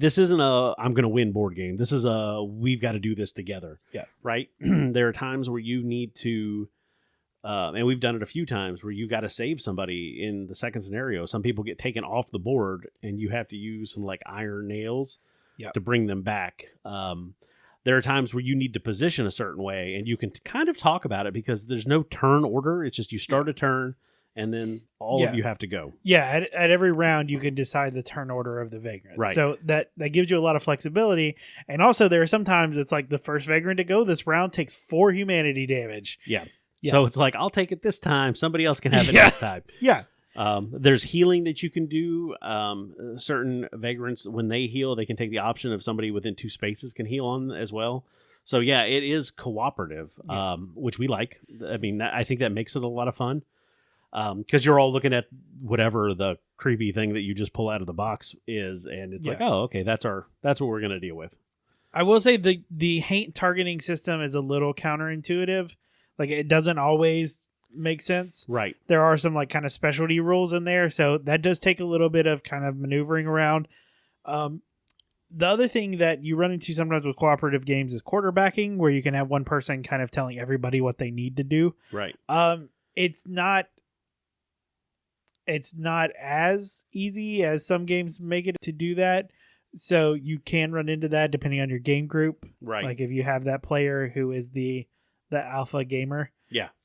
This isn't a I'm going to win board game. This is a we've got to do this together. Yeah. Right? There are times where you need to... and we've done it a few times where you got to save somebody in the second scenario. Some people get taken off the board and you have to use some like iron nails to bring them back. There are times where you need to position a certain way and you can kind of talk about it because there's no turn order. It's just you start a turn and then all of you have to go. Yeah. At every round, you can decide the turn order of the vagrant. Right. So that gives you a lot of flexibility. And also there are sometimes it's like the first vagrant to go this round takes 4 humanity damage. Yeah. So it's like, I'll take it this time. Somebody else can have it next time. Yeah. There's healing that you can do. Certain vagrants, when they heal, they can take the option of somebody within 2 spaces can heal on as well. So yeah, it is cooperative, which we like. I mean, I think that makes it a lot of fun because you're all looking at whatever the creepy thing that you just pull out of the box is, and it's like, oh, okay, that's what we're gonna deal with. I will say the haint targeting system is a little counterintuitive. Like, it doesn't always make sense. Right. There are some, like, kind of specialty rules in there, so that does take a little bit of kind of maneuvering around. The other thing that you run into sometimes with cooperative games is quarterbacking, where you can have one person kind of telling everybody what they need to do. Right. It's not as easy as some games make it to do that. So you can run into that depending on your game group. Right. Like, if you have that player who is the alpha gamer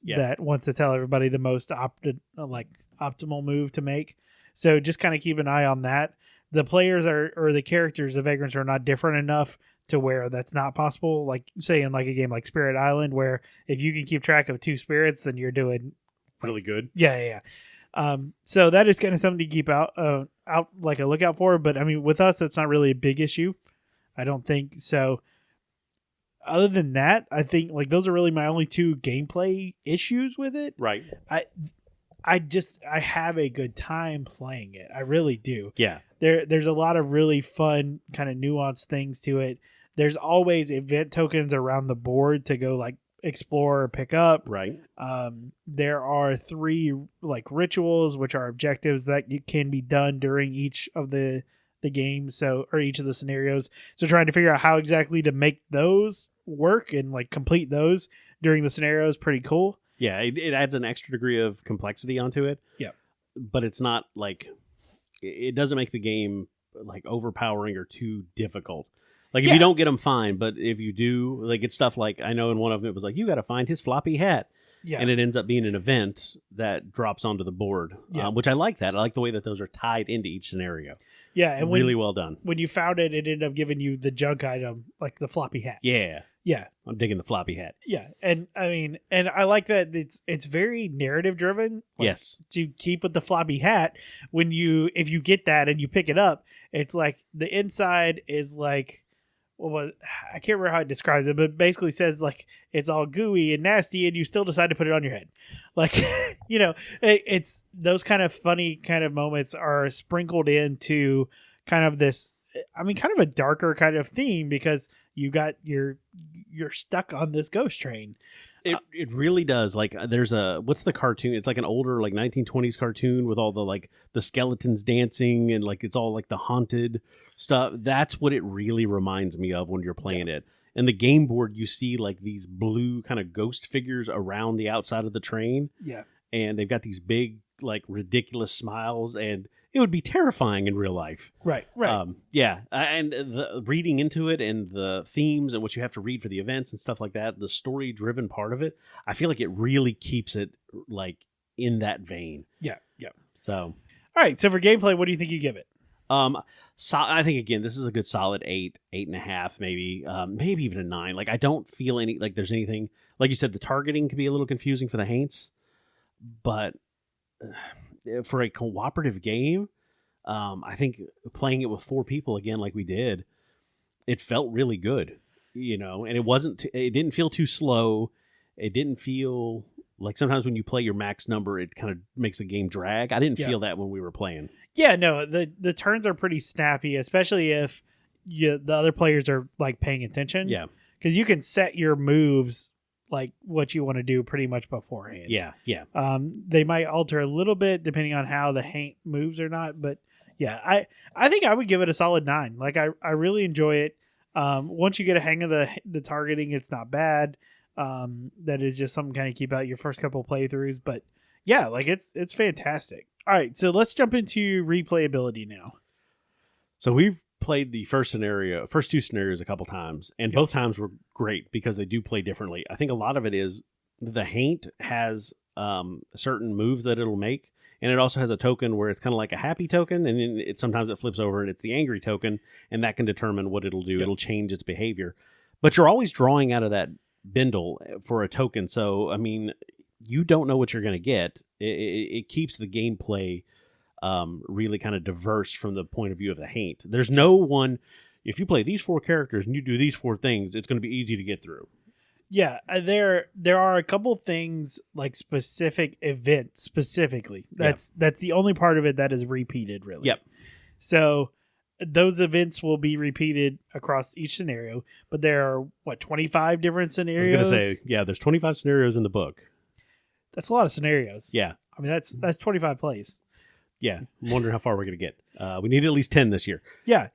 that wants to tell everybody the most optimal move to make. So just kind of keep an eye on that. The players or the characters, the vagrants, are not different enough to where that's not possible. Like, say in like a game like Spirit Island, where if you can keep track of 2 spirits, then you're doing really good. Yeah. So that is kind of something to keep out like a lookout for. But I mean, with us, that's not really a big issue. I don't think so. Other than that, I think like those are really my only two gameplay issues with it. Right. I have a good time playing it. I really do. Yeah. There's a lot of really fun kind of nuanced things to it. There's always event tokens around the board to go like explore or pick up. Right. There are 3 like rituals, which are objectives that can be done during each of the games, or each of the scenarios. So trying to figure out how exactly to make those work and like complete those during the scenario is pretty cool. Yeah, it adds an extra degree of complexity onto it. Yeah. But it's not like, it doesn't make the game like overpowering or too difficult. Like if you don't get them, fine. But if you do, like it's stuff like, I know in one of them it was like, you got to find his floppy hat. Yeah. And it ends up being an event that drops onto the board, which I like that. I like the way that those are tied into each scenario. Yeah. And really well done. When you found it, it ended up giving you the junk item, like the floppy hat. Yeah. Yeah. I'm digging the floppy hat. Yeah. And I mean, and I like that it's very narrative driven. Like, yes. To keep with the floppy hat, if you get that and you pick it up, it's like the inside is like, well, I can't remember how it describes it, but basically says like it's all gooey and nasty, and you still decide to put it on your head. Like, it's those kind of funny kind of moments are sprinkled into kind of this. I mean, kind of a darker kind of theme because you're stuck on this ghost train. It really does. Like there's what's the cartoon? It's like an older like 1920s cartoon with all the like the skeletons dancing and like it's all like the haunted stuff. That's what it really reminds me of when you're playing it. And the game board, you see like these blue kind of ghost figures around the outside of the train. Yeah. And they've got these big like ridiculous smiles, and it would be terrifying in real life. Right. And the reading into it and the themes and what you have to read for the events and stuff like that, the story-driven part of it, I feel like it really keeps it like in that vein. Yeah. So, all right. So for gameplay, what do you think you give it? I think again, this is a good solid 8.5, maybe, maybe even a 9. Like I don't feel like there's anything, like you said, the targeting could be a little confusing for the Haints, but for a cooperative game, I think playing it with 4 people again, like we did, it felt really good, and it didn't feel too slow. It didn't feel like sometimes when you play your max number, it kind of makes the game drag. I didn't feel that when we were playing. Yeah, no, the turns are pretty snappy, especially if the other players are like paying attention. Yeah. Because you can set your moves like what you want to do pretty much beforehand. Yeah. They might alter a little bit depending on how the Haint moves or not, but yeah, I think I would give it a solid 9. Like I really enjoy it. Once you get a hang of the targeting, it's not bad. That is just something kind of keep out your first couple playthroughs, but yeah, like it's fantastic. All right, so let's jump into replayability now. So we've played the first 2 scenarios a couple times, and both times were great because they do play differently. I think a lot of it is the Haint has certain moves that it'll make, and it also has a token where it's kind of like a happy token, and then sometimes it flips over and it's the angry token, and that can determine what it'll do. Yep. It'll change its behavior. But you're always drawing out of that bindle for a token, so I mean, you don't know what you're going to get. It keeps the gameplay really kind of diverse from the point of view of the Haint. There's no one, if you play these 4 characters and you do these 4 things, it's going to be easy to get through. Yeah, there are a couple things like specific events specifically. That's the only part of it that is repeated, really. Yep. So those events will be repeated across each scenario, but there are 25 different scenarios. I was going to say, there's 25 scenarios in the book. That's a lot of scenarios. Yeah. I mean, that's 25 plays. Yeah. I'm wondering how far we're going to get. We need at least 10 this year. Yeah.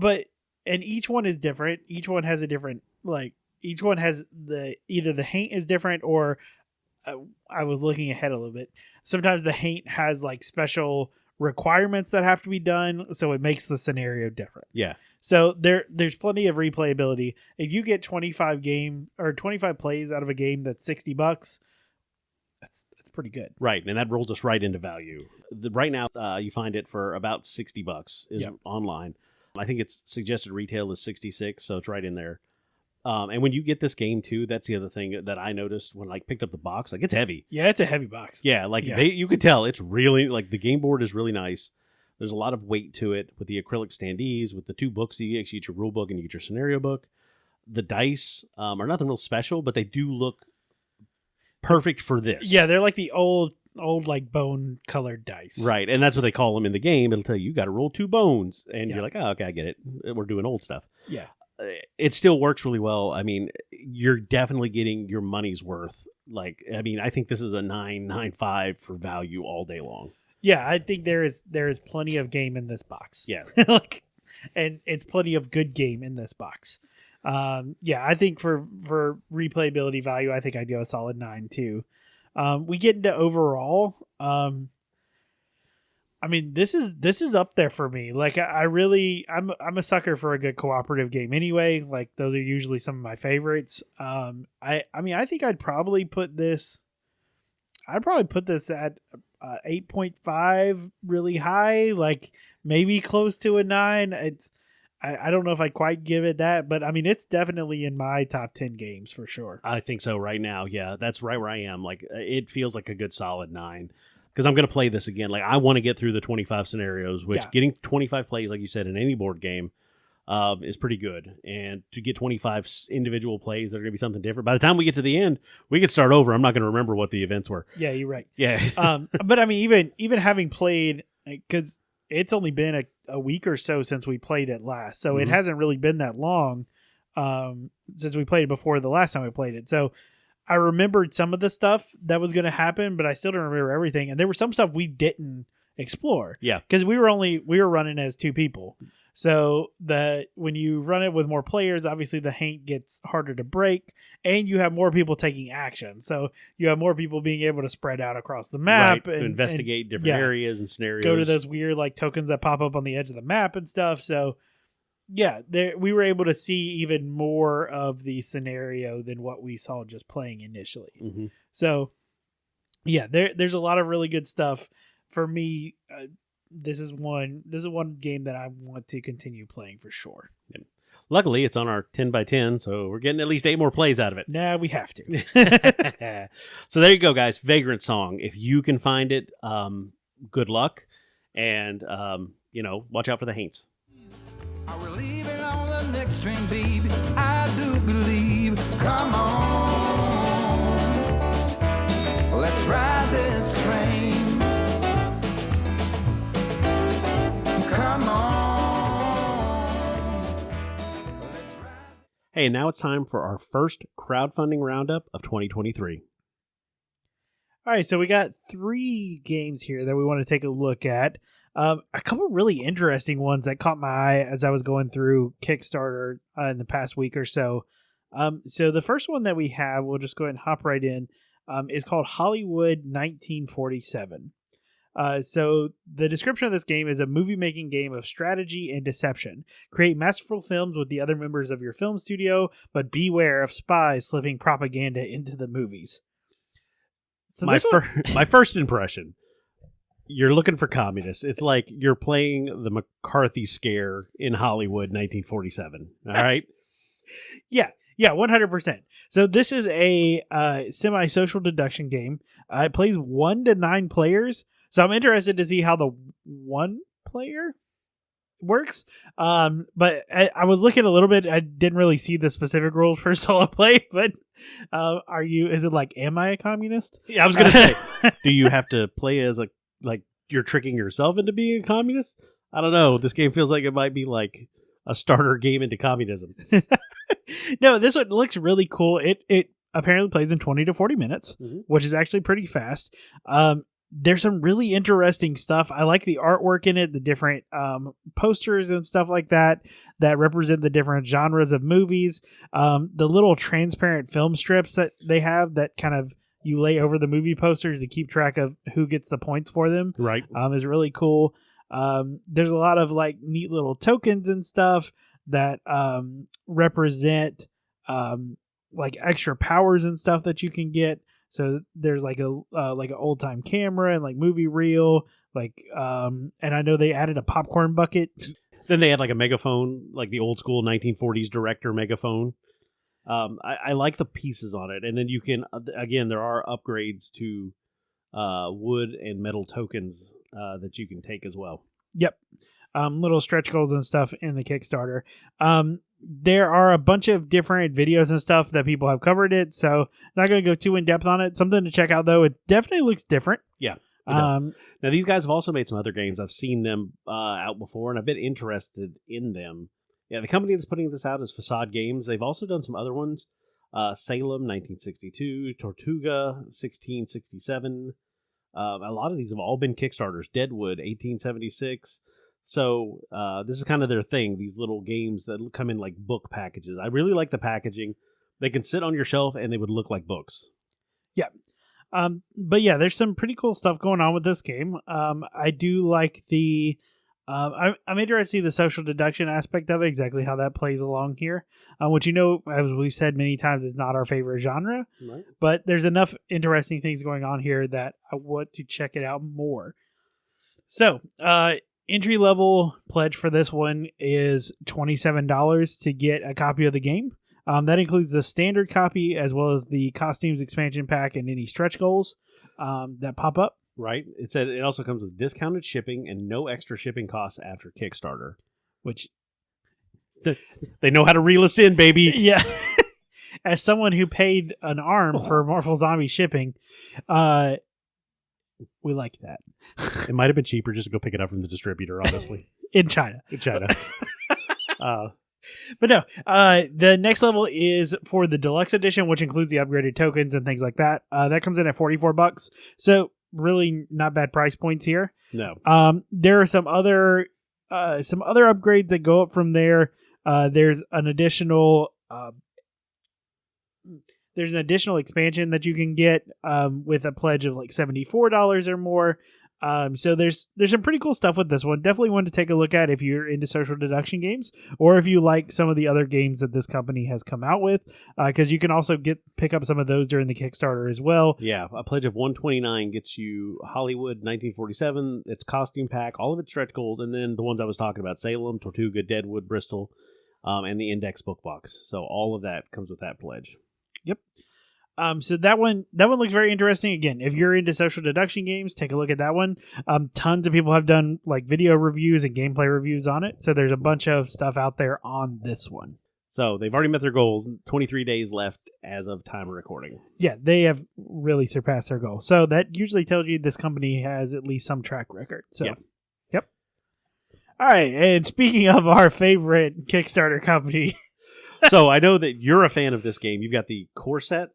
And each one is different. Each one has a different, each one has either the Haint is different or I was looking ahead a little bit. Sometimes the Haint has special requirements that have to be done. So it makes the scenario different. Yeah. So there's plenty of replayability. If you get 25 plays out of a game that's $60, that's pretty good. Right, and that rolls us right into value. Right now, you find it for about $60 online. I think its suggested retail is $66, so it's right in there. And when you get this game too, that's the other thing that I noticed when I picked up the box. Like, it's heavy. Yeah, it's a heavy box. Yeah, like you could tell it's really, like, the game board is really nice. There's a lot of weight to it with the acrylic standees, with the 2 books. You get your rule book and you get your scenario book. The dice are nothing real special, but they do look perfect for this. Yeah, they're like the old like bone colored dice. Right, and that's what they call them in the game. It'll tell you got to roll 2 bones, and you're like, oh, okay, I get it. We're doing old stuff. Yeah. It still works really well. I mean, you're definitely getting your money's worth. Like, I mean, I think this is a 9.95 for value all day long. Yeah, I think there is plenty of game in this box. Yeah. And it's plenty of good game in this box. Yeah, I think for replayability value, I think I'd go a solid 9 too. We get into overall. I mean, this is up there for me. Like, I'm a sucker for a good cooperative game anyway. Like, those are usually some of my favorites. I mean, I think I'd probably put this at 8.5, really high, like maybe close to a 9. I don't know if I'd quite give it that, but I mean, it's definitely in my top 10 games for sure. I think so right now. Yeah, that's right where I am. Like, it feels like a good solid 9. Because I'm going to play this again. Like, I want to get through the 25 scenarios, which getting 25 plays, like you said, in any board game is pretty good. And to get 25 individual plays that are going to be something different. By the time we get to the end, we could start over. I'm not going to remember what the events were. Yeah, you're right. Yeah. But I mean, even having played, because it's only been a week or so since we played it last. So it hasn't really been that long since we played it before the last time we played it. So I remembered some of the stuff that was going to happen, but I still don't remember everything. And there was some stuff we didn't explore. Yeah. Because we were running as 2 people. So when you run it with more players, obviously the haint gets harder to break, and you have more people taking action. So you have more people being able to spread out across the map and investigate different areas and scenarios. Go to those weird like tokens that pop up on the edge of the map and stuff. So yeah, we were able to see even more of the scenario than what we saw just playing initially. Mm-hmm. So, yeah, there's a lot of really good stuff. For me, this is one game that I want to continue playing for sure. Yeah. Luckily, it's on our 10 by 10, so we're getting at least 8 more plays out of it. Nah, we have to. So there you go, guys. Vagrantsong. If you can find it, good luck, and watch out for the haints. I will leave it on the next string, baby. I do believe. Come on, let's ride this train. Come on. Hey, and now it's time for our first crowdfunding roundup of 2023. All right, so we got 3 games here that we want to take a look at. A couple really interesting ones that caught my eye as I was going through Kickstarter in the past week or so. So the first one that we have, we'll just go ahead and hop right in, is called Hollywood 1947. So the description of this game is a movie-making game of strategy and deception. Create masterful films with the other members of your film studio, but beware of spies slipping propaganda into the movies. So my first impression, you're looking for communists. It's like you're playing the McCarthy scare in Hollywood 1947. All right? Yeah, 100%. So this is a semi-social deduction game. It plays 1 to 9 players. So I'm interested to see how the 1 player works. But I was looking a little bit. I didn't really see the specific rules for solo play, but is it like, am I a communist? Yeah, I was going to say, do you have to play as like you're tricking yourself into being a communist? I don't know. This game feels like it might be like a starter game into communism. No, this one looks really cool. It apparently plays in 20 to 40 minutes, which is actually pretty fast. There's some really interesting stuff. I like the artwork in it, the different posters and stuff like that represent the different genres of movies. The little transparent film strips that they have that kind of you lay over the movie posters to keep track of who gets the points for them. Right. Is really cool. There's a lot of like neat little tokens and stuff that represent like extra powers and stuff that you can get. So there's like an old time camera and like movie reel, and I know they added a popcorn bucket. Then they had like a megaphone, like the old school 1940s director megaphone. I like the pieces on it, and then you can again there are upgrades to wood and metal tokens that you can take as well. Yep. Little stretch goals and stuff in the Kickstarter. There are a bunch of different videos and stuff that people have covered it, so not going to go too in depth on it. Something to check out though. It definitely looks different. Yeah. Now these guys have also made some other games. I've seen them out before, and I've been interested in them. Yeah, the company that's putting this out is Facade Games. They've also done some other ones. Salem, 1962, Tortuga, 1667. A lot of these have all been Kickstarters. Deadwood, 1876. So this is kind of their thing, these little games that come in like book packages. I really like the packaging. They can sit on your shelf and they would look like books. Yeah. But yeah, there's some pretty cool stuff going on with this game. I do like the... I'm interested to see the social deduction aspect of it, exactly how that plays along here. Which, as we've said many times, is not our favorite genre. Right. But there's enough interesting things going on here that I want to check it out more. So, entry level pledge for this one is $27 to get a copy of the game. That includes the standard copy as well as the costumes expansion pack and any stretch goals that pop up. Right. It said it also comes with discounted shipping and no extra shipping costs after Kickstarter. Which they know how to reel us in, baby. Yeah. As someone who paid an arm for Marvel Zombie shipping, we like that. It might have been cheaper just to go pick it up from the distributor, honestly. In China. But no, the next level is for the deluxe edition, which includes the upgraded tokens and things like that. That comes in at $44. So really not bad price points here. No. There are some other upgrades that go up from there. There's an additional expansion that you can get with a pledge of like $74 or more. So there's some pretty cool stuff with this one. Definitely one to take a look at if you're into social deduction games, or if you like some of the other games that this company has come out with, because you can also pick up some of those during the Kickstarter as well. Yeah, a pledge of $129 gets you Hollywood 1947, its costume pack, all of its stretch goals, and then the ones I was talking about: Salem, Tortuga, Deadwood, Bristol, and the index book box. So all of that comes with that pledge. Yep. So that one looks very interesting. Again, if you're into social deduction games, take a look at that one. Tons of people have done like video reviews and gameplay reviews on it. So there's a bunch of stuff out there on this one. So they've already met their goals. 23 days left as of time of recording. Yeah, they have really surpassed their goal. So that usually tells you this company has at least some track record. So, yeah. Yep. All right. And speaking of our favorite Kickstarter company. So I know that you're a fan of this game. You've got the core set.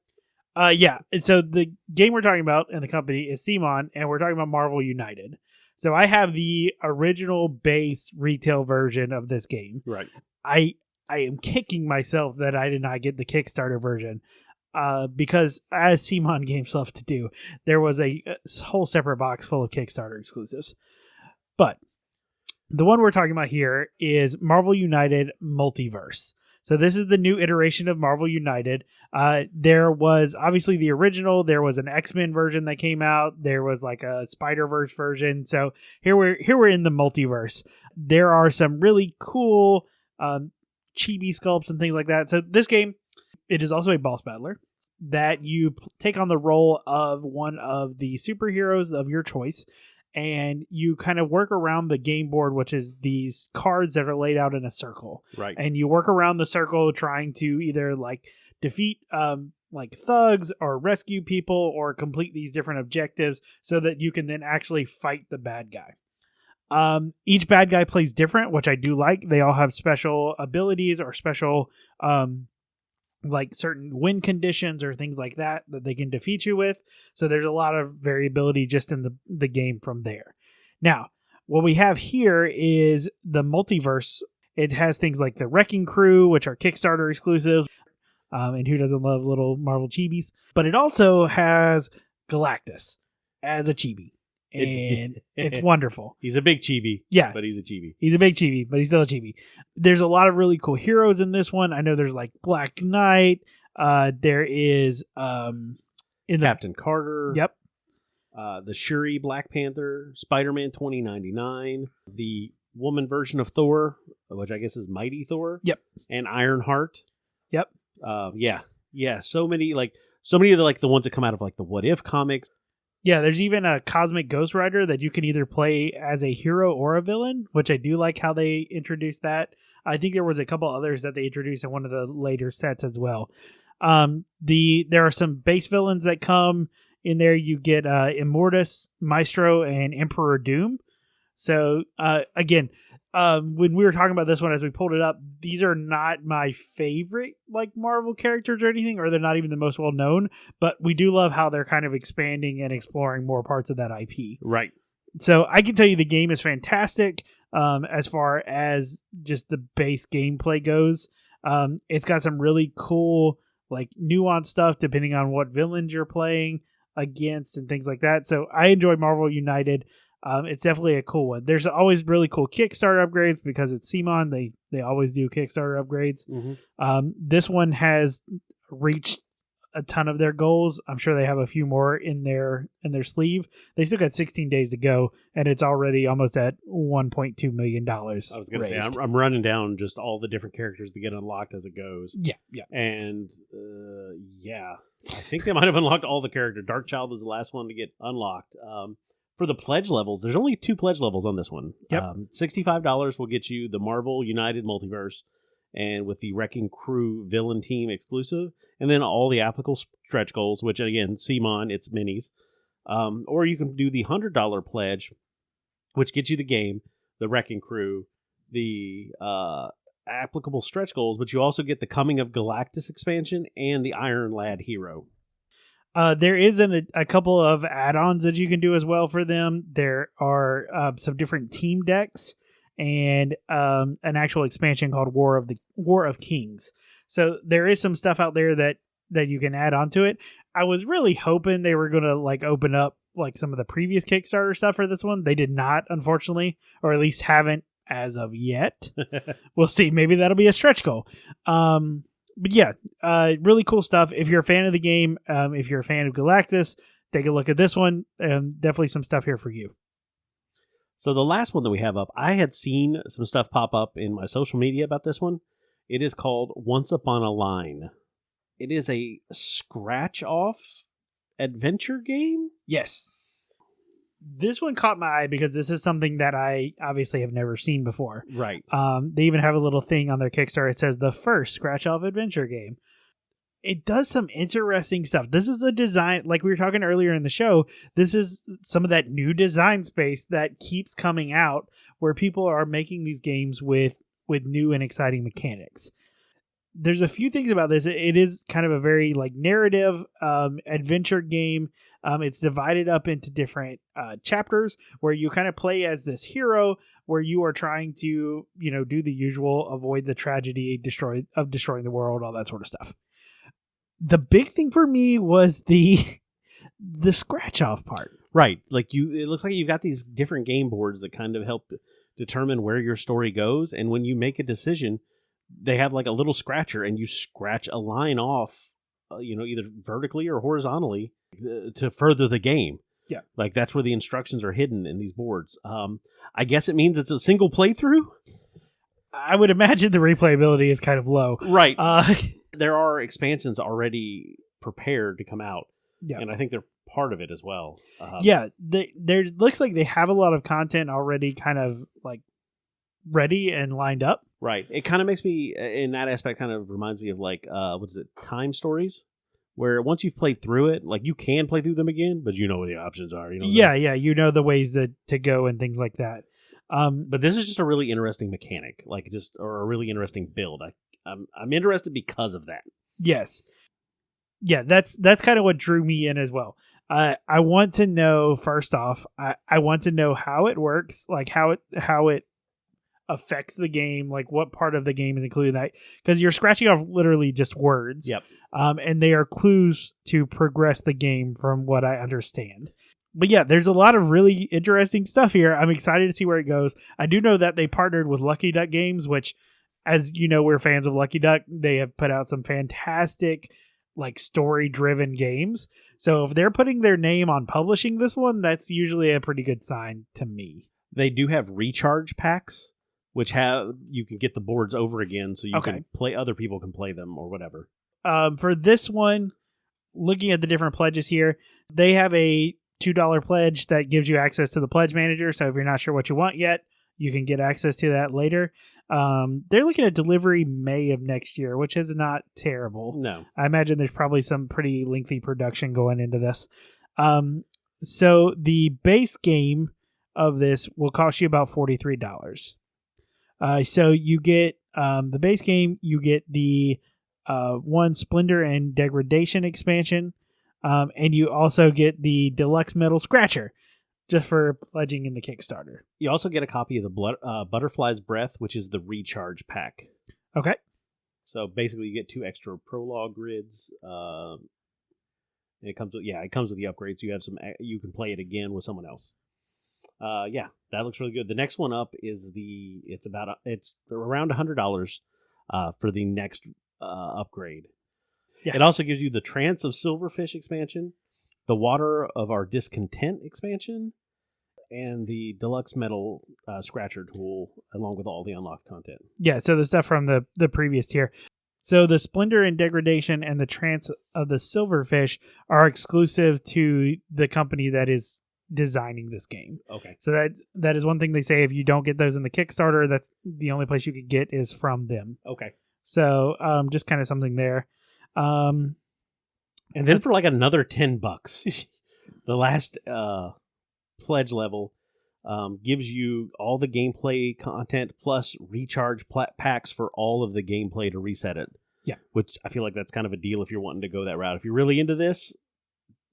Yeah. And so the game we're talking about in the company is Simon, and we're talking about Marvel United. So I have the original base retail version of this game. Right. I am kicking myself that I did not get the Kickstarter version, because as Simon games love to do, there was a whole separate box full of Kickstarter exclusives. But the one we're talking about here is Marvel United Multiverse. So this is the new iteration of Marvel United. There was obviously the original. There was an X-Men version that came out. There was like a Spider-Verse version. So here we're in the multiverse. There are some really cool chibi sculpts and things like that. So this game, it is also a boss battler that you take on the role of one of the superheroes of your choice. And you kind of work around the game board, which is these cards that are laid out in a circle. Right. And you work around the circle trying to either like defeat like thugs or rescue people or complete these different objectives so that you can then actually fight the bad guy. Each bad guy plays different, which I do like. They all have special abilities or special like certain win conditions or things like that they can defeat you with. So there's a lot of variability just in the game from there. Now, what we have here is the multiverse. It has things like the Wrecking Crew, which are Kickstarter exclusives. And who doesn't love little Marvel chibis? But it also has Galactus as a chibi. And it's wonderful. He's a big chibi. Yeah. But he's a chibi. He's a big chibi, but he's still a chibi. There's a lot of really cool heroes in this one. I know there's like Black Knight. There is Captain Carter. Yep. The Shuri Black Panther. Spider-Man 2099. The woman version of Thor, which I guess is Mighty Thor. Yep. And Ironheart. Yep. Yeah. So many of the ones that come out of like the What If comics. Yeah, there's even a Cosmic Ghost Rider that you can either play as a hero or a villain, which I do like how they introduced that. I think there was a couple others that they introduced in one of the later sets as well. There are some base villains that come in there. You get Immortus, Maestro, and Emperor Doom. So again, when we were talking about this one as we pulled it up, these are not my favorite like Marvel characters or anything, or they're not even the most well known, but we do love how they're kind of expanding and exploring more parts of that IP. Right. So I can tell you the game is fantastic as far as just the base gameplay goes. It's got some really cool like nuanced stuff depending on what villains you're playing against and things like that. So I enjoy Marvel United. It's definitely a cool one. There's always really cool Kickstarter upgrades because it's CMON. They always do Kickstarter upgrades. Mm-hmm. This one has reached a ton of their goals. I'm sure they have a few more in their sleeve. They still got 16 days to go, and it's already almost at $1.2 million. I was going to say, I'm running down just all the different characters to get unlocked as it goes. Yeah. And I think they might have unlocked all the characters. Darkchild was the last one to get unlocked. For the pledge levels, there's only 2 pledge levels on this one. Yep. $65 will get you the Marvel United Multiverse, and with the Wrecking Crew villain team exclusive, and then all the applicable stretch goals, which again, CMON, it's minis. Or you can do the $100 pledge, which gets you the game, the Wrecking Crew, the applicable stretch goals, but you also get the Coming of Galactus expansion and the Iron Lad hero. There is a couple of add-ons that you can do as well for them. There are some different team decks and an actual expansion called War of Kings. So there is some stuff out there that you can add on to it. I was really hoping they were going to like open up like some of the previous Kickstarter stuff for this one. They did not, unfortunately, or at least haven't as of yet. We'll see. Maybe that'll be a stretch goal. But yeah, really cool stuff. If you're a fan of the game, if you're a fan of Galactus, take a look at this one. Definitely some stuff here for you. So the last one that we have up, I had seen some stuff pop up in my social media about this one. It is called Once Upon a Line. It is a scratch-off adventure game? Yes. This one caught my eye because this is something that I obviously have never seen before. Right. They even have a little thing on their Kickstarter. It says the first scratch-off adventure game. It does some interesting stuff. This is a design, like we were talking earlier in the show, this is some of that new design space that keeps coming out where people are making these games with new and exciting mechanics. There's a few things about this. It is kind of a very like narrative adventure game. It's divided up into different chapters where you kind of play as this hero where you are trying to, do the usual, avoid the tragedy, destroying the world, all that sort of stuff. The big thing for me was the scratch off part. Right. Like it looks like you've got these different game boards that kind of help determine where your story goes. And when you make a decision, they have like a little scratcher and you scratch a line off, either vertically or horizontally to further the game. Yeah. Like that's where the instructions are hidden in these boards. I guess it means it's a single playthrough. I would imagine the replayability is kind of low. Right. There are expansions already prepared to come out. Yeah. And I think they're part of it as well. There looks like they have a lot of content already kind of like ready and lined up. Right. It kind of makes me, in that aspect, kind of reminds me of like, Time Stories? Where once you've played through it, like you can play through them again, but you know what the options are. Yeah, you know the ways to go and things like that. But this is just a really interesting mechanic, or a really interesting build. I'm interested because of that. Yes. Yeah, that's kind of what drew me in as well. I want to know, first off, I want to know how it works, like how it affects the game, like what part of the game is included in that, because you're scratching off literally just words. Yep. And they are clues to progress the game from what I understand. But yeah, there's a lot of really interesting stuff here. I'm excited to see where it goes. I do know that they partnered with Lucky Duck Games, which, as you know, we're fans of Lucky Duck. They have put out some fantastic like story-driven games. So if they're putting their name on publishing this one, that's usually a pretty good sign to me. They do have recharge packs, which you can get the boards over again, so you can play. Other people can play them or whatever. for this one, looking at the different pledges here, they have a $2 pledge that gives you access to the pledge manager. So if you're not sure what you want yet, you can get access to that later. They're looking at delivery May of next year, which is not terrible. No. I imagine there's probably some pretty lengthy production going into this. So the base game of this will cost you about $43. So you get the base game, you get the one Splendor and Degradation expansion, and you also get the Deluxe Metal Scratcher, just for pledging in the Kickstarter. You also get a copy of the Butterfly's Breath, which is the recharge pack. Okay. So basically, you get 2 extra prologue grids. It comes with the upgrades. You have you can play it again with someone else. That looks really good. The next one up is it's around $100 for the next upgrade. Yeah. It also gives you the Trance of Silverfish expansion, the Water of Our Discontent expansion, and the Deluxe Metal Scratcher tool, along with all the unlocked content. Yeah, so the stuff from the previous tier. So the Splendor and Degradation and the Trance of the Silverfish are exclusive to the company that is designing this game. Okay. So that is one thing they say, if you don't get those in the Kickstarter, that's the only place you could get is from them. Okay. So just kind of something there. And then for like another $10, the last pledge level gives you all the gameplay content plus recharge packs for all of the gameplay to reset it. Yeah. Which I feel like that's kind of a deal if you're wanting to go that route. If you're really into this,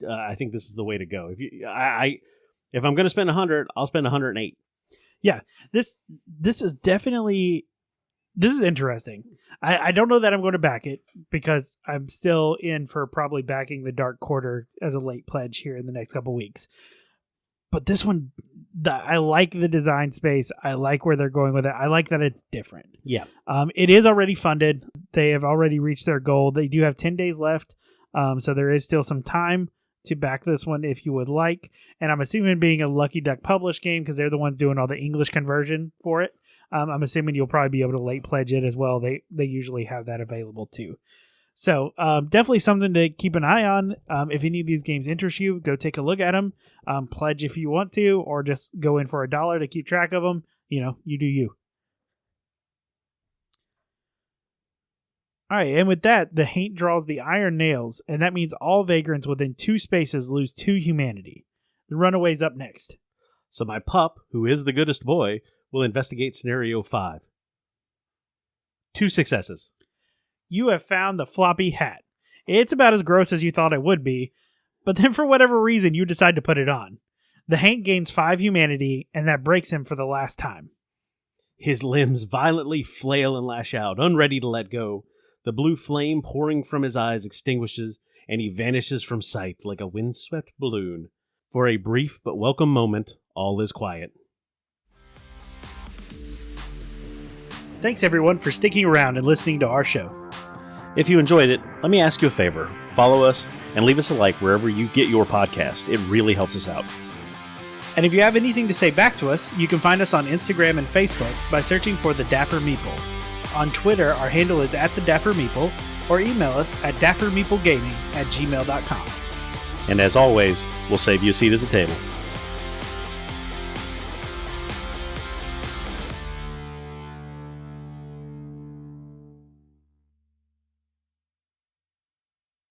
I think this is the way to go. If I'm going to spend 100, I'll spend 108. Yeah. This is definitely... This is interesting. I don't know that I'm going to back it because I'm still in for probably backing the Dark Quarter as a late pledge here in the next couple weeks. But this one, I like the design space. I like where they're going with it. I like that it's different. Yeah. It is already funded. They have already reached their goal. They do have 10 days left. So there is still some time to back this one if you would like. And I'm assuming, being a Lucky Duck published game, because they're the ones doing all the English conversion for it, I'm assuming you'll probably be able to late pledge it as well. They usually have that available too. So definitely something to keep an eye on. If any of these games interest you, go take a look at them. Pledge if you want to, or just go in for $1 to keep track of them. You do you. All right, and with that, the Haint draws the iron nails, and that means all vagrants within 2 spaces lose 2 humanity. The Runaway's up next. So my pup, who is the goodest boy, will investigate scenario 5. 2 successes. You have found the floppy hat. It's about as gross as you thought it would be, but then for whatever reason, you decide to put it on. The Haint gains 5 humanity, and that breaks him for the last time. His limbs violently flail and lash out, unready to let go. The blue flame pouring from his eyes extinguishes, and he vanishes from sight like a windswept balloon. For a brief but welcome moment, all is quiet. Thanks, everyone, for sticking around and listening to our show. If you enjoyed it, let me ask you a favor. Follow us and leave us a like wherever you get your podcast. It really helps us out. And if you have anything to say back to us, you can find us on Instagram and Facebook by searching for The Dapper Meeple. On Twitter, our handle is @TheDapperMeeple, or email us at dappermeeplegaming@gmail.com. And as always, we'll save you a seat at the table.